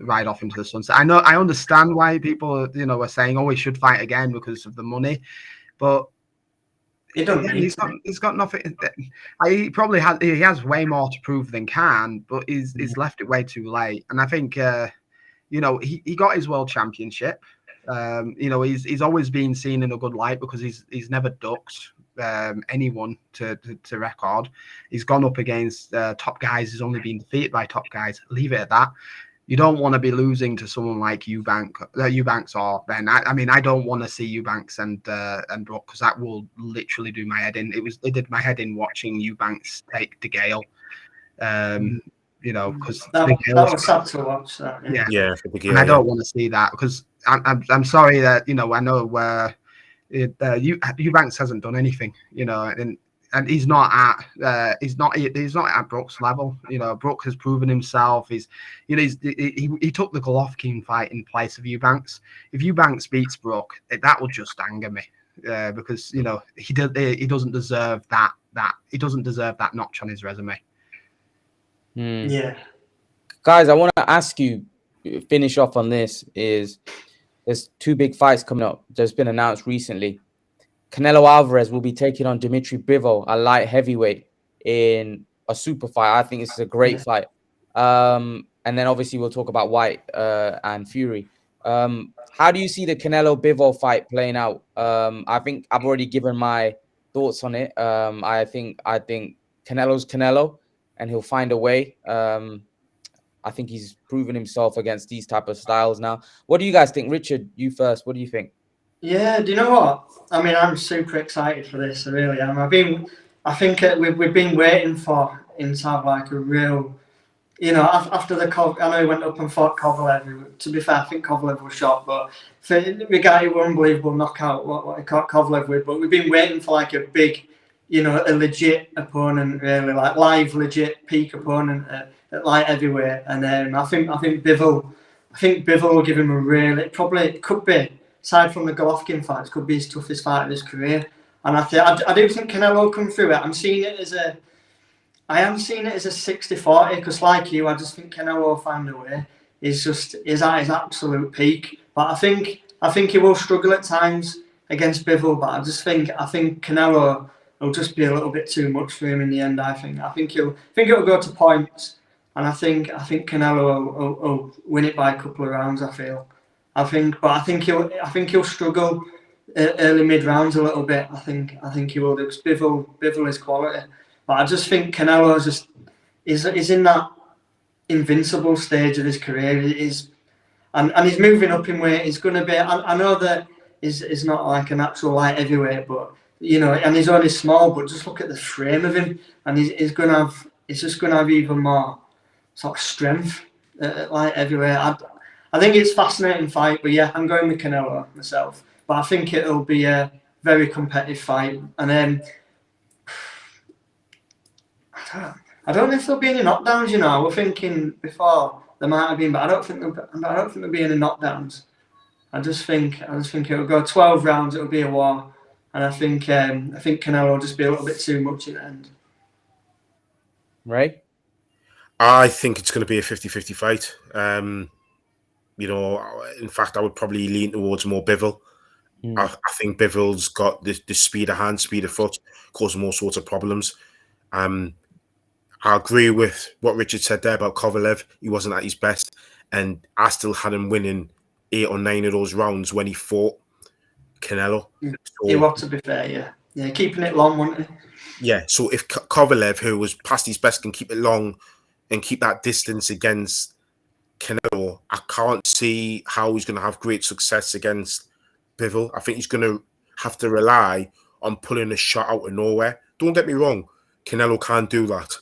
ride off into the sunset. I understand why people are saying, oh, he should fight again because of the money, but he's got nothing. He has way more to prove than Khan, but he's left it way too late. And I think he got his world championship. He's always been seen in a good light because he's never ducked anyone to record. He's gone up against top guys. He's only been defeated by top guys. Leave it at that. You don't want to be losing to someone like Eubanks or Ben. I don't want to see Eubanks and Brook, because that will literally do my head in. It did my head in watching Eubanks take DeGale. you know, because that was sad to watch. That, Yeah, for Big and I don't want to see that because I'm sorry that I know where Eubanks hasn't done anything, and he's not at Brook's level. Brook has proven himself. He took the Golovkin fight in place of Eubanks. If Eubanks beats Brook, that will just anger me because he doesn't deserve that he doesn't deserve that notch on his resume. Yeah. Guys, I want to ask you, finish off on this, there's 2 big fights coming up. There's been announced recently. Canelo Alvarez will be taking on Dimitri Bivol, a light heavyweight, in a super fight. I think this is a great fight. And then obviously we'll talk about White and Fury. How do you see the Canelo Bivol fight playing out? I think I've already given my thoughts on it. I think Canelo's Canelo, and he'll find a way. I think he's proven himself against these type of styles now. What do you guys think? Richard, you first. What do you think? Yeah, do you know what? I mean, I'm super excited for this. I really am. I think we've been waiting for him to have like a real, after the I know he went up and fought Kovalev. To be fair, I think Kovalev was shot, but we got an unbelievable knockout. What he caught Kovalev with, but we've been waiting for like a big, a legit opponent, really, like live, legit peak opponent at light heavyweight. And I think Bivol will give him a really, it could be, aside from the Golovkin fights, could be his toughest fight of his career. And I do think Canelo will come through it. I am seeing it as a 60-40 because, like you, I just think Canelo will find a way. He's at his absolute peak. But I think he will struggle at times against Bivol. But I think Canelo will just be a little bit too much for him in the end. I think it'll go to points, and I think Canelo will win it by a couple of rounds. I think he'll struggle early mid rounds a little bit. I think he will. Because Bivol is quality, but I just think Canelo is in that invincible stage of his career. And he's moving up in weight. He's going to be. I know that he's not like an actual light heavyweight, but and he's only small. But just look at the frame of him, and he's just going to have even more sort of strength at light heavyweight. I think it's a fascinating fight, but yeah, I'm going with Canelo myself. But I think it'll be a very competitive fight. And then I don't know if there'll be any knockdowns. We're thinking before there might have been, but I don't think there'll be any knockdowns. I just think it'll go 12 rounds. It'll be a war, and I think Canelo will just be a little bit too much in the end. Right? I think it's going to be a 50-50 fight. In fact, I would probably lean towards more Bivol. I think Bivol's got the speed of hand, speed of foot, causing all sorts of problems. I agree with what Richard said there about Kovalev. He wasn't at his best, and I still had him winning 8 or 9 of those rounds when he fought Canelo. He was, to be fair, yeah, keeping it long, wasn't he? Yeah, so if Kovalev, who was past his best, can keep it long and keep that distance against Canelo, I can't see how he's going to have great success against Bivol. I think he's going to have to rely on pulling a shot out of nowhere. Don't get me wrong, Canelo can't do that.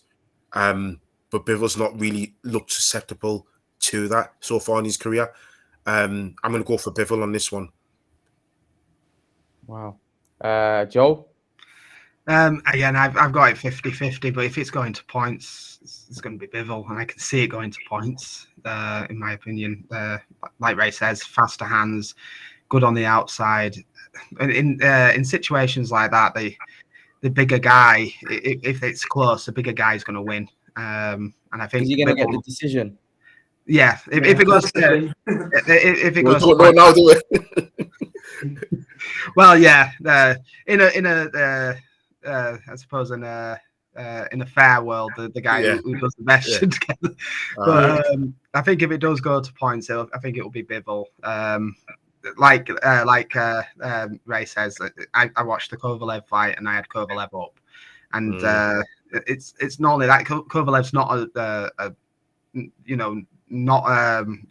But Bivol's not really looked susceptible to that so far in his career. I'm going to go for Bivol on this one. Wow. Joe? Again, I've got it 50-50, but if it's going to points, it's going to be Bivol, and I can see it going to points, in my opinion. Like Ray says, faster hands, good on the outside. In situations like that, the bigger guy, if it's close, the bigger guy is going to win. And I think you're going to get the decision. Yeah, if it goes, if it goes, don't now do it. Well, yeah, in a I suppose in a fair world, the guy who does the best should get. But I think if it does go to points, I think it will be Bivol. Like Ray says, I watched the Kovalev fight and I had Kovalev up, and it's not only that Kovalev's not a not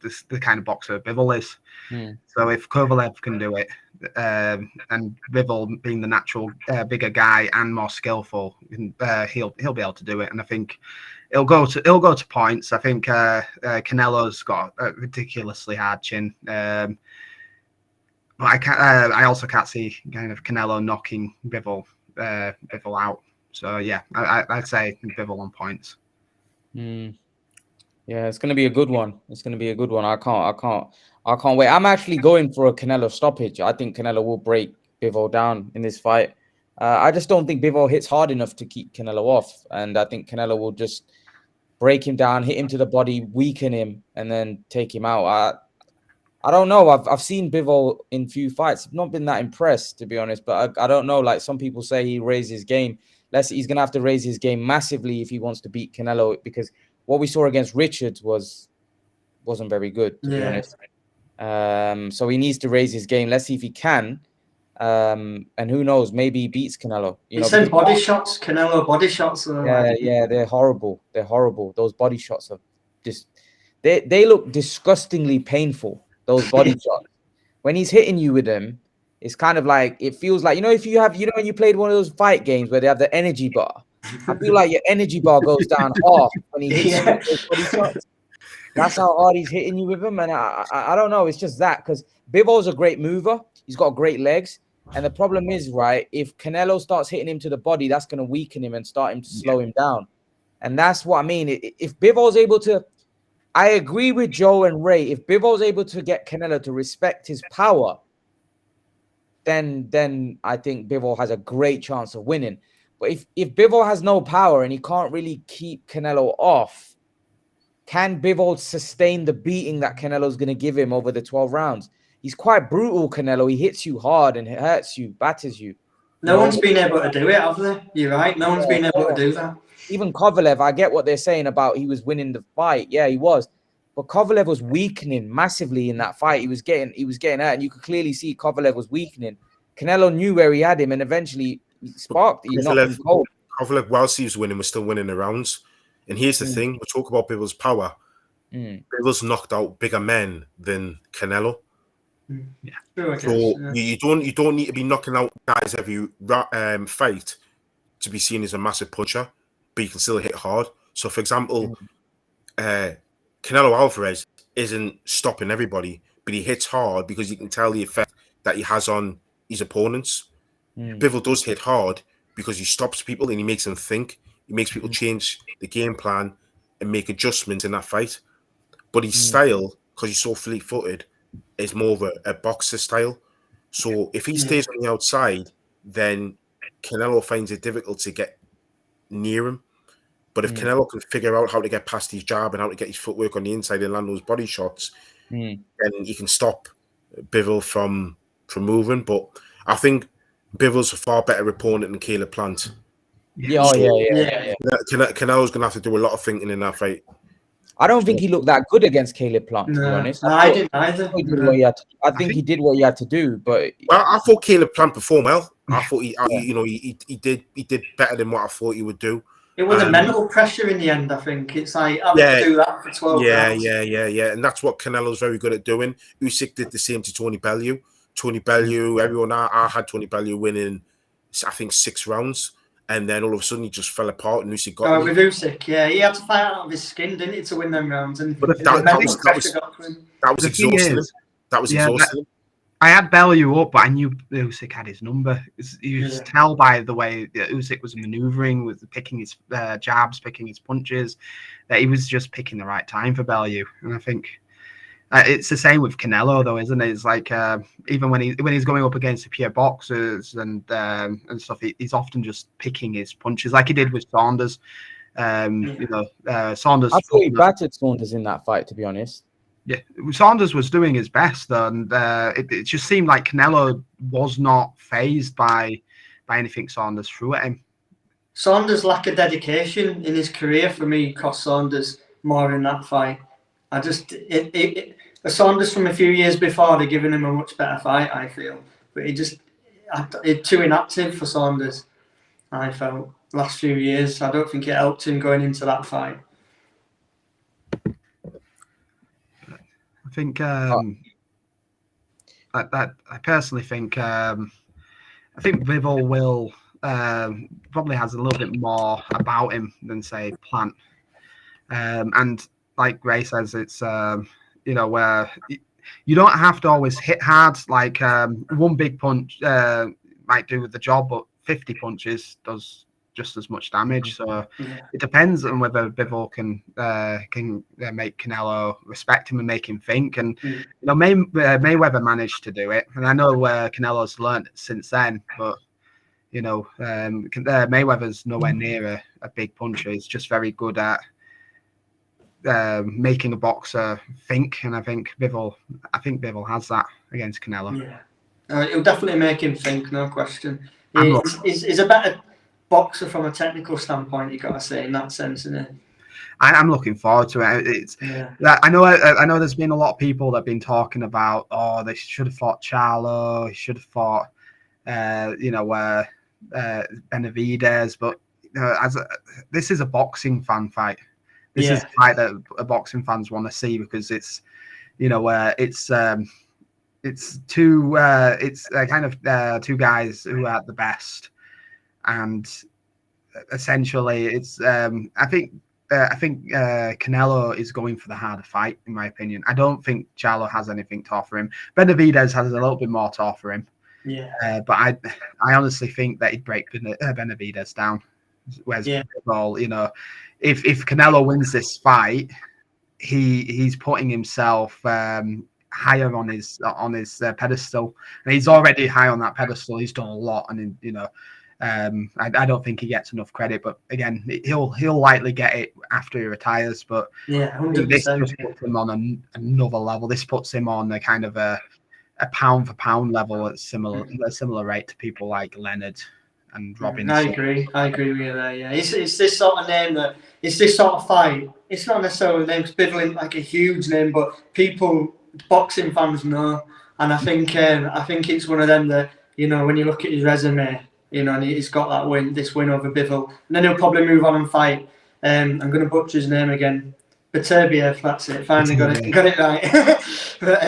the kind of boxer Bivol is. So if Kovalev can do it, and Bivol being the natural bigger guy and more skillful, he'll be able to do it. And I think it'll go to points. I think Canelo's got a ridiculously hard chin. But I also can't see kind of Canelo knocking Bivol out. So yeah, I'd say Bivol on points. Yeah, it's gonna be a good one. It's gonna be a good one. I can't wait. I'm actually going for a Canelo stoppage. I think Canelo will break Bivol down in this fight. I just don't think Bivol hits hard enough to keep Canelo off, and I think Canelo will just break him down, hit him to the body, weaken him, and then take him out. I don't know. I've seen Bivol in few fights. I've not been that impressed, to be honest. But I don't know. Like some people say, he raised his game. He's gonna have to raise his game massively if he wants to beat Canelo, because what we saw against Richards wasn't very good, to be honest. So he needs to raise his game. Let's see if he can. And who knows? Maybe he beats Canelo. You know, body shots, Canelo body shots. Yeah, they're horrible. They're horrible. Those body shots are just they look disgustingly painful. Those body shots. When he's hitting you with them, it's kind of like, it feels like, if you have, when you played one of those fight games where they have the energy bar. I feel like your energy bar goes down half when he hits you with those body shots. That's how hard he's hitting you with them. And I don't know. It's just that, because Bivol's a great mover. He's got great legs. And the problem is, right, if Canelo starts hitting him to the body, that's going to weaken him and start him to slow him down. And that's what I mean. If Bivol's able to, I agree with Joe and Ray. If Bivol's able to get Canelo to respect his power, then I think Bivol has a great chance of winning. But if Bivol has no power and he can't really keep Canelo off, can Bivol sustain the beating that Canelo's going to give him over the 12 rounds? He's quite brutal, Canelo. He hits you hard and hurts you, batters you. No one's been able to do it, have they? You're right. No one's been able to do that. Even Kovalev, I get what they're saying about he was winning the fight. Yeah, he was. But Kovalev was weakening massively in that fight. He was getting hurt, and you could clearly see Kovalev was weakening. Canelo knew where he had him, and eventually he sparked. He knocked him cold. Kovalev, whilst he was winning, was still winning the rounds. And here's the thing: we talk about Bivol's power. Bivol's knocked out bigger men than Canelo. You don't need to be knocking out guys every fight to be seen as a massive puncher, but you can still hit hard. So, for example, Canelo Alvarez isn't stopping everybody, but he hits hard because you can tell the effect that he has on his opponents. Bivol does hit hard because he stops people and he makes them think. He makes people change the game plan and make adjustments in that fight. But his style, because he's so fleet-footed, is more of a boxer style. So if he stays on the outside, then Canelo finds it difficult to get near him. But if Canelo can figure out how to get past his jab and how to get his footwork on the inside and land those body shots, then he can stop Bivol from moving. But I think Bivol's a far better opponent than Caleb Plant. Yeah. Canelo's going to have to do a lot of thinking in that fight. I don't think he looked that good against Caleb Plant, to be honest. I didn't either. I think he did what he had to do, but I thought Caleb Plant performed well. I thought he did better than what I thought he would do. It was a mental pressure in the end, I think. It's like, having to do that for 12 rounds. Yeah. And that's what Canelo's very good at doing. Usyk did the same to Tony Bellew. Everyone, I had Tony Bellew winning, I think, 6 rounds. And then all of a sudden he just fell apart and Usyk got with Usyk, he had to fight out of his skin, didn't he, to win them rounds. And but that was exhausting. That was exhausting. I had Bellew up, but I knew Usyk had his number. You just tell by the way Usyk was maneuvering, with picking his jabs, picking his punches, that he was just picking the right time for Bellew. And I think it's the same with Canelo, though, isn't it? It's like even when he's going up against the pure boxers and stuff, he's often just picking his punches, like he did with Saunders. Saunders. I thought he battered Saunders in that fight, to be honest. Yeah, Saunders was doing his best, and it just seemed like Canelo was not fazed by anything Saunders threw at him. Saunders' lack of dedication in his career, for me, cost Saunders more in that fight. The Saunders from a few years before, they're giving him a much better fight, I feel. But he's too inactive for Saunders, I felt, last few years. I don't think it helped him going into that fight. think Oh. I personally think Bivol will probably has a little bit more about him than say Plant. And like Ray says, it's where you don't have to always hit hard. Like one big punch might do the job, but 50 punches does just as much damage. So it depends on whether Bivol can make Canelo respect him and make him think. And Mayweather managed to do it, and I know Canelo's learned since then, but. Mayweather's nowhere near a big puncher. He's just very good at making a boxer think, and I think Bivol has that against Canelo. Yeah, it'll definitely make him think, no question. He's a better boxer from a technical standpoint. You got to say in that sense, isn't it? I'm looking forward to it. I know. There's been a lot of people that have been talking about, they should have fought Charlo. He should have fought, Benavidez. But this is a boxing fan fight. This is the fight that boxing fans want to see because it's two two guys who are the best, and essentially it's I think Canelo is going for the harder fight in my opinion. I don't think Charlo has anything to offer him. Benavidez has a little bit more to offer him. But I honestly think that he'd break Benavidez down. Whereas Bivol, if Canelo wins this fight, he's putting himself higher on his pedestal, and he's already high on that pedestal. He's done a lot, and I don't think he gets enough credit. But again, he'll likely get it after he retires. But 100%. This just puts him on another level. This puts him on a kind of a pound for pound level at a similar rate to people like Leonard and Robinson. I agree with you there. Yeah, it's this sort of name that it's this sort of fight. It's not necessarily named Bivol like a huge name, but boxing fans know, and I think it's one of them that when you look at his resume, and he's got this win over Bivol, and then he'll probably move on and fight. I'm going to butcher his name again. Beterbiev, that's it. Finally got it right. But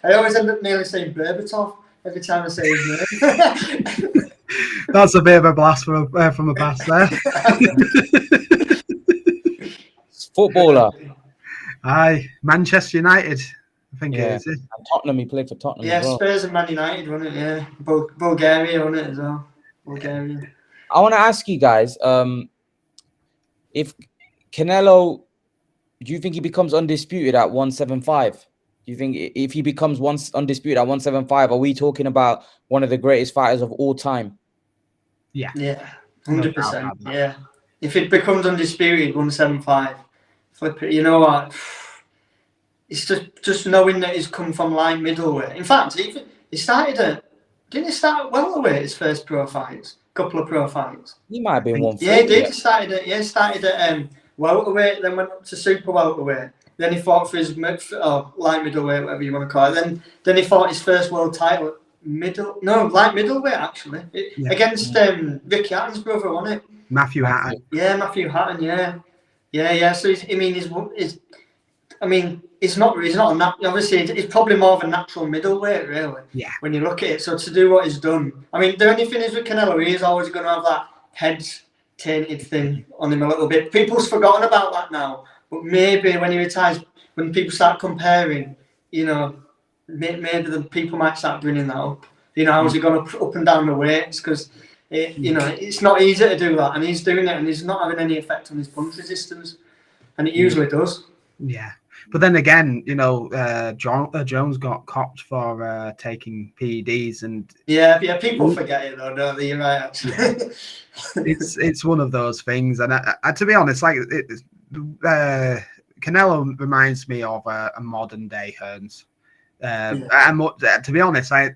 I always end up nearly saying Berbatov every time I say his name. That's a bit of a blast from a past there. Footballer. Aye, Manchester United. I think it is. And Tottenham. He played for Tottenham. Yeah, as well. Spurs and Man United, wasn't it? Yeah, Bulgaria, wasn't it as well? Bulgaria. I want to ask you guys, if Canelo, do you think he becomes undisputed at 175? Do you think if he becomes undisputed at 175, are we talking about one of the greatest fighters of all time? Yeah, 100%. Yeah, if it becomes undisputed 175, flip it. You know what? It's just knowing that he's come from light middleweight. In fact, didn't he start at welterweight his first pro fights? Couple of pro fights. He might have been one. Yeah, he did. He started at welterweight, then went up to super welterweight. Then he fought for his light middleweight, whatever you want to call it. Then he fought his first world title light middleweight actually against Ricky Hatton's brother, wasn't it? Matthew Hatton. Yeah, Matthew Hatton. Yeah. So he's not obviously it's probably more of a natural middleweight, really. Yeah. When you look at it, so to do what he's done, the only thing is with Canelo, he is always going to have that head tainted thing on him a little bit. People's forgotten about that now, but maybe when he retires, when people start comparing, maybe the people might start bringing that up. How's he gone up and down the weights? Because it's not easy to do that, and he's doing it, and he's not having any effect on his punch resistance, and it usually does. Yeah. But then again, Jones got copped for taking PEDs, and people forget it though, don't they? You're right, actually. it's one of those things, and I to be honest, Canelo reminds me of a modern day Hearns. To be honest, I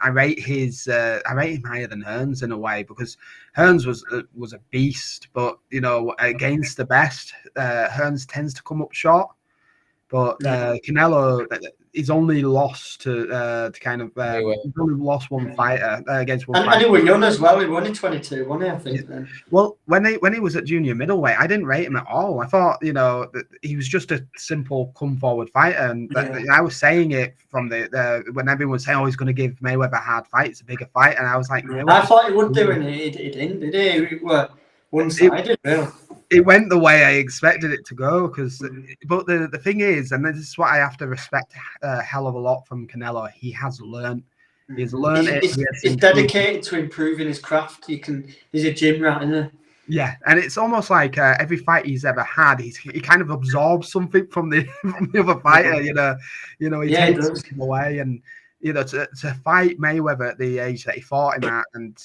rate him higher than Hearns in a way, because Hearns was a beast, but against the best, Hearns tends to come up short. But Canelo, he's only lost to kind of he's only lost one fighter against one fighter. And he was young as well. He was only 22, wasn't he? I think. Then. Well, when he was at junior middleweight, I didn't rate him at all. I thought, that he was just a simple come forward fighter, and I was saying it from when everyone was saying, "Oh, he's going to give Mayweather a hard fight. It's a bigger fight," and I was like, I thought he would do, and he didn't, did he? It was one-sided, really. It went the way I expected it to go, but the thing is, and this is what I have to respect a hell of a lot from Canelo, he has learned. He's learned He's dedicated to improving his craft. He's a gym rat, isn't he? Yeah, and it's almost like every fight he's ever had, he kind of absorbs something from the other fighter. He takes something away, and to fight Mayweather at the age that he fought him at, and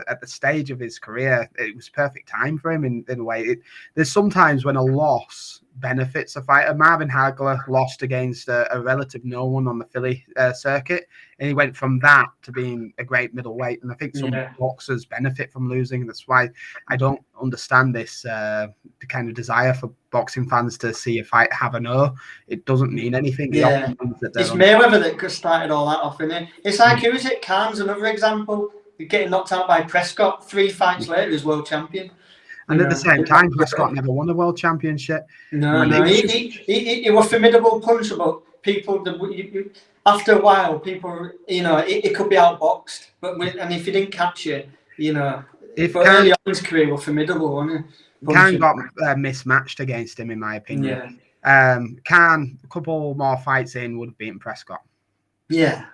at the stage of his career, it was perfect time for him in a way. There's sometimes when a loss benefits a fighter. Marvin Hagler lost against a relative no one on the Philly circuit, and he went from that to being a great middleweight. And I think some boxers benefit from losing. That's why I don't understand this the kind of desire for boxing fans to see a fight have a no. It doesn't mean anything. Yeah, it's Mayweather that started all that off, isn't it? It's like, who is it? Khan's another example. Getting knocked out by Prescott 3 fights later, he's world champion. And at the same time, Prescott never won a world championship. No. He was formidable puncher, but people, after a while, people, it could be outboxed. And if he didn't catch it, early on in his career was formidable, wasn't he? Khan got mismatched against him, in my opinion. Yeah. Khan, a couple more fights in, would have beaten Prescott. Yeah.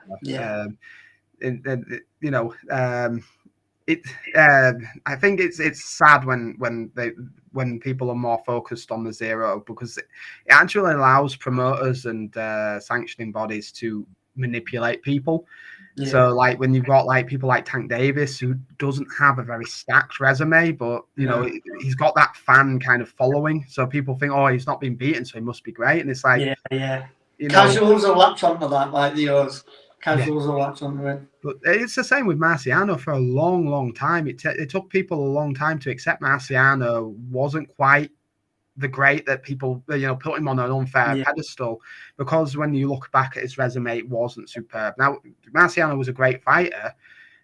I think it's sad when people are more focused on the zero, because it actually allows promoters and sanctioning bodies to manipulate people. Yeah. So like when you've got like people like Tank Davis, who doesn't have a very stacked resume, but he's got that fan kind of following, so people think, oh, he's not been beaten, so he must be great. And it's like casuals will latch onto that, like the others. Casuals will latch onto it. But it's the same with Marciano for a long, long time. It took people a long time to accept Marciano wasn't quite the great that people, put him on an unfair pedestal, because when you look back at his resume, it wasn't superb. Now, Marciano was a great fighter,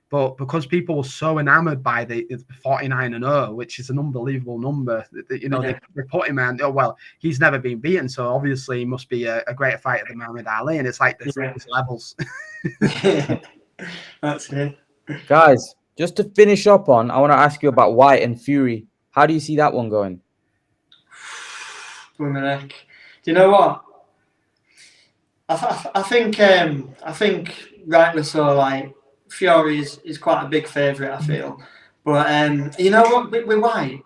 but because people were so enamored by the 49-0, which is an unbelievable number, they put him in, he's never been beaten, so obviously he must be a greater fighter than Muhammad Ali, and it's like there's levels. That's it. Guys, just to finish up on, I want to ask you about White and Fury. How do you see that one going? Do you know what? I think rightly so, like, Fury is quite a big favourite, I feel. But you know what, with White,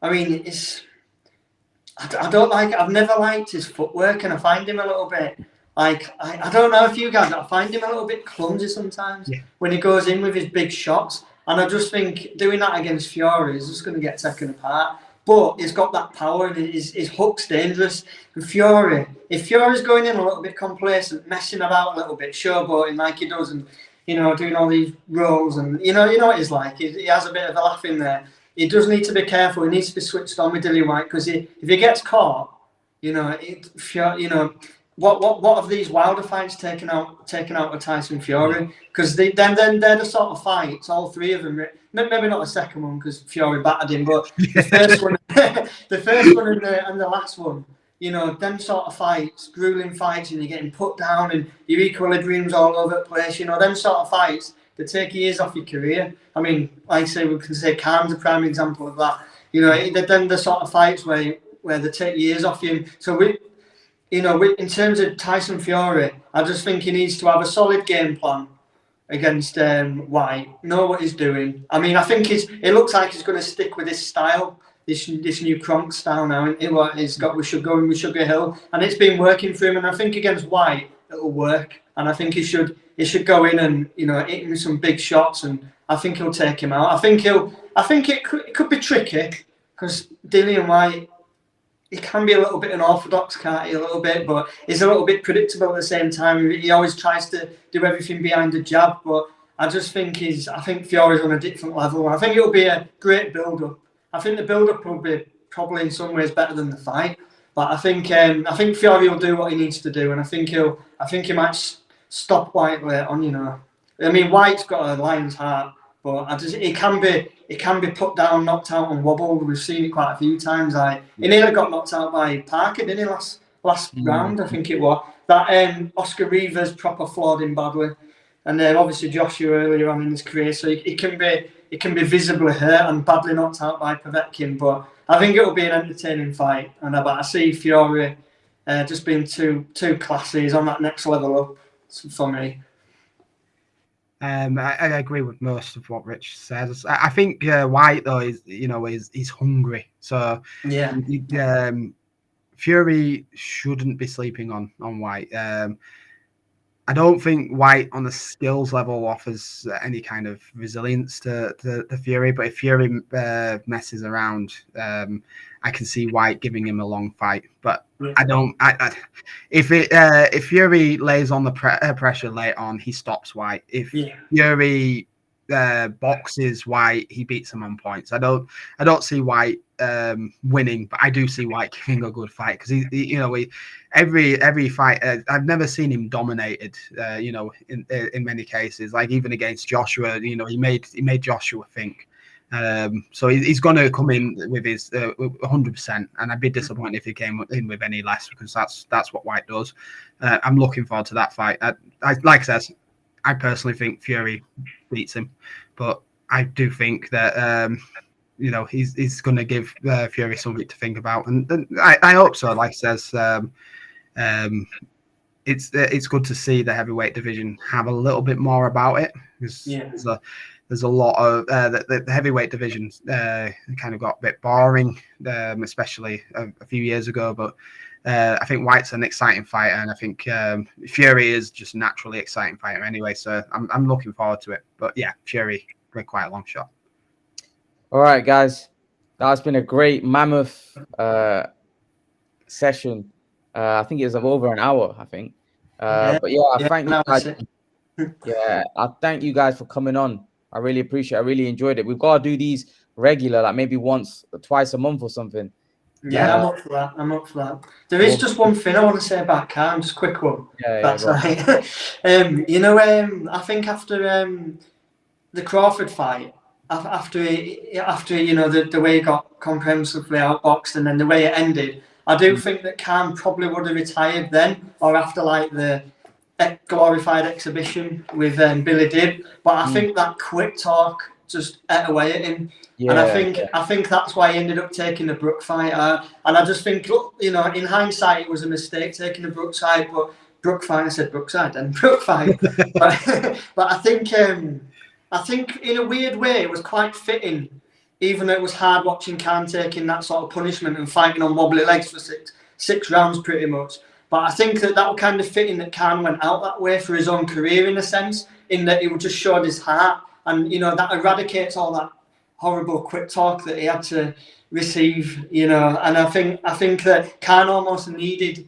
I mean, I don't like it. I've never liked his footwork, and I find him a little bit like, I don't know if you guys, I find him a little bit clumsy sometimes when he goes in with his big shots. And I just think doing that against Fury is just going to get taken apart. But he's got that power, and his hook's dangerous. And if Fury's going in a little bit complacent, messing about a little bit, showboating like he does, and doing all these rolls, and you know what he's like. He has a bit of a laugh in there. He does need to be careful. He needs to be switched on with Dillian Whyte, because if he gets caught, what have these Wilder fights taken out of Tyson Fury? Because then they're the sort of fights, all three of them. Maybe not the second one because Fury battered him, but the first one, and the last one. Them sort of fights, grueling fights, and you're getting put down, and your equilibrium's all over the place. Them sort of fights that take years off your career. I mean, like I say, we can say Khan's a prime example of that. Then the sort of fights where they take years off you. So in terms of Tyson Fury, I just think he needs to have a solid game plan against White, know what he's doing. I mean, I think it looks like he's going to stick with this style, this new Kronk style now. He's got We Should Go in with Sugar Hill, and it's been working for him. And I think against White, it'll work. And I think he should go in and hit him with some big shots, and I think he'll take him out. I think it could be tricky, because Dillian Whyte, he can be a little bit unorthodox, can't he? A little bit, but he's a little bit predictable at the same time. He always tries to do everything behind the jab, but I just think Fury's on a different level. I think it'll be a great build-up. I think the build-up will be probably in some ways better than the fight. But I think Fury will do what he needs to do, and I think he might stop White later on. You know, I mean, White's got a lion's heart, but he can be put down, knocked out, and wobbled. We've seen it quite a few times. He nearly got knocked out by Parker, didn't he? Last round, I think it was. That Oscar Rivas proper floored him badly, and obviously Joshua earlier on in his career, so he can be visibly hurt and badly knocked out by Povetkin. But I think it will be an entertaining fight, and I see Fury just being too classy. He's on that next level up for me. I agree with most of what Rich says. I think White though is hungry, so yeah. Fury shouldn't be sleeping on White. I don't think White on the skills level offers any kind of resilience to Fury, but if Fury messes around, I can see White giving him a long fight. But I don't. If Fury lays on the pressure late on, he stops White. If Fury boxes White, he beats him on points. I don't see White winning, but I do see White giving a good fight because every fight I've never seen him dominated. In many cases, like even against Joshua, he made Joshua think. So he's going to come in with his 100%, and I'd be disappointed if he came in with any less because that's what White does. I'm looking forward to that fight. Like I said, I personally think Fury beats him, but I do think that he's going to give Fury something to think about, and I hope so. Like I says, it's good to see the heavyweight division have a little bit more about it because there's a lot of the heavyweight division kind of got a bit boring, especially a few years ago. But I think White's an exciting fighter, and I think Fury is just naturally exciting fighter anyway. So I'm looking forward to it. But yeah, Fury quite a long shot. All right, guys, that's been a great mammoth session. I think it was over an hour. I think, but yeah, I thank you guys. Yeah, I thank you guys for coming on. I really appreciate it. I really enjoyed it. We've got to do these regular, like maybe once or twice a month or something. Yeah, I'm up for that. There is just one thing I want to say about Khan, just a quick one. That's right. I think after the Crawford fight, after the way he got comprehensively outboxed and then the way it ended, I do think that Khan probably would have retired then or after like the glorified exhibition with Billy Dib, but I think that quick talk just ate away at him, and I think that's why he ended up taking the Brook fight. And I just think, in hindsight, it was a mistake taking the Brook side, but Brook fight. I said Brook side and Brook fight, but I think in a weird way it was quite fitting, even though it was hard watching Khan taking that sort of punishment and fighting on wobbly legs for six rounds pretty much. But I think that was kind of fitting that Khan went out that way for his own career in a sense, in that he just showed his heart, and that eradicates all that horrible quick talk that he had to receive, And I think that Khan almost needed,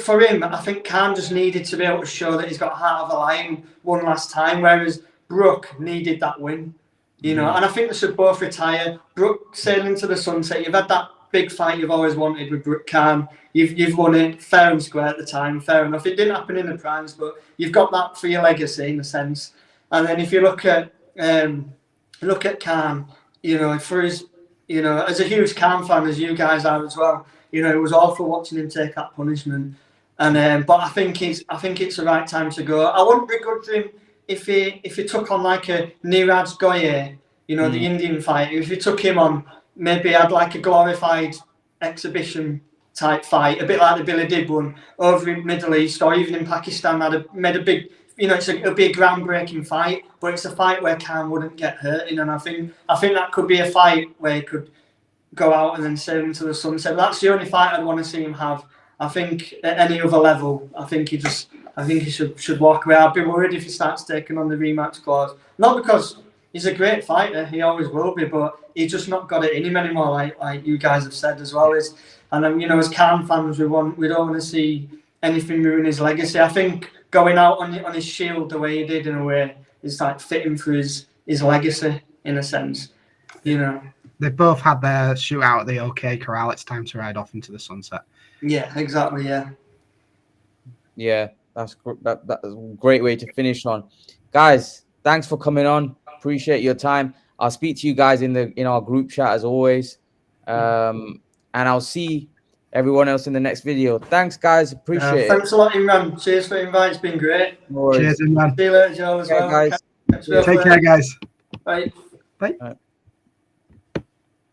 for him, I think Khan just needed to be able to show that he's got a heart of a lion one last time, whereas Brook needed that win, And I think they should both retire. Brook sailing to the sunset. You've had that big fight you've always wanted with Brook Khan. You've won it fair and square at the time. Fair enough. It didn't happen in the primes, but you've got that for your legacy in a sense. And then if you look at Khan, for his, as a huge Khan fan as you guys are as well, it was awful watching him take that punishment. And but I think it's the right time to go. I wouldn't begrudge him if he took on like a Niraj Goye, the Indian fight. If he took him on, maybe had like a glorified exhibition type fight, a bit like the Billy Dib one over in Middle East or even in Pakistan. Made a big, it'll be a groundbreaking fight, but it's a fight where Khan wouldn't get hurt in, and I think that could be a fight where he could go out and then sail into the sunset. That's the only fight I'd want to see him have. I think at any other level, I think he should walk away. I'd be worried if he starts taking on the rematch clause. Not because he's a great fighter, he always will be, but he's just not got it in him anymore, like you guys have said as well. And as Khan fans, we don't want to see anything ruin his legacy. I think going out on his shield the way he did, in a way, is like fitting for his legacy in a sense. they've both had their shootout at the OK Corral. It's time to ride off into the sunset. Yeah, exactly. Yeah. Yeah, that's that's a great way to finish on. Guys, thanks for coming on. Appreciate your time. I'll speak to you guys in our group chat as always. And I'll see everyone else in the next video. Thanks, guys. Appreciate it. Thanks a lot, Imran. Cheers for the invite. It's been great. No worries. Cheers, Imran. See you later, Joe, as well. Guys. Take care, guys. Bye. Bye. All right.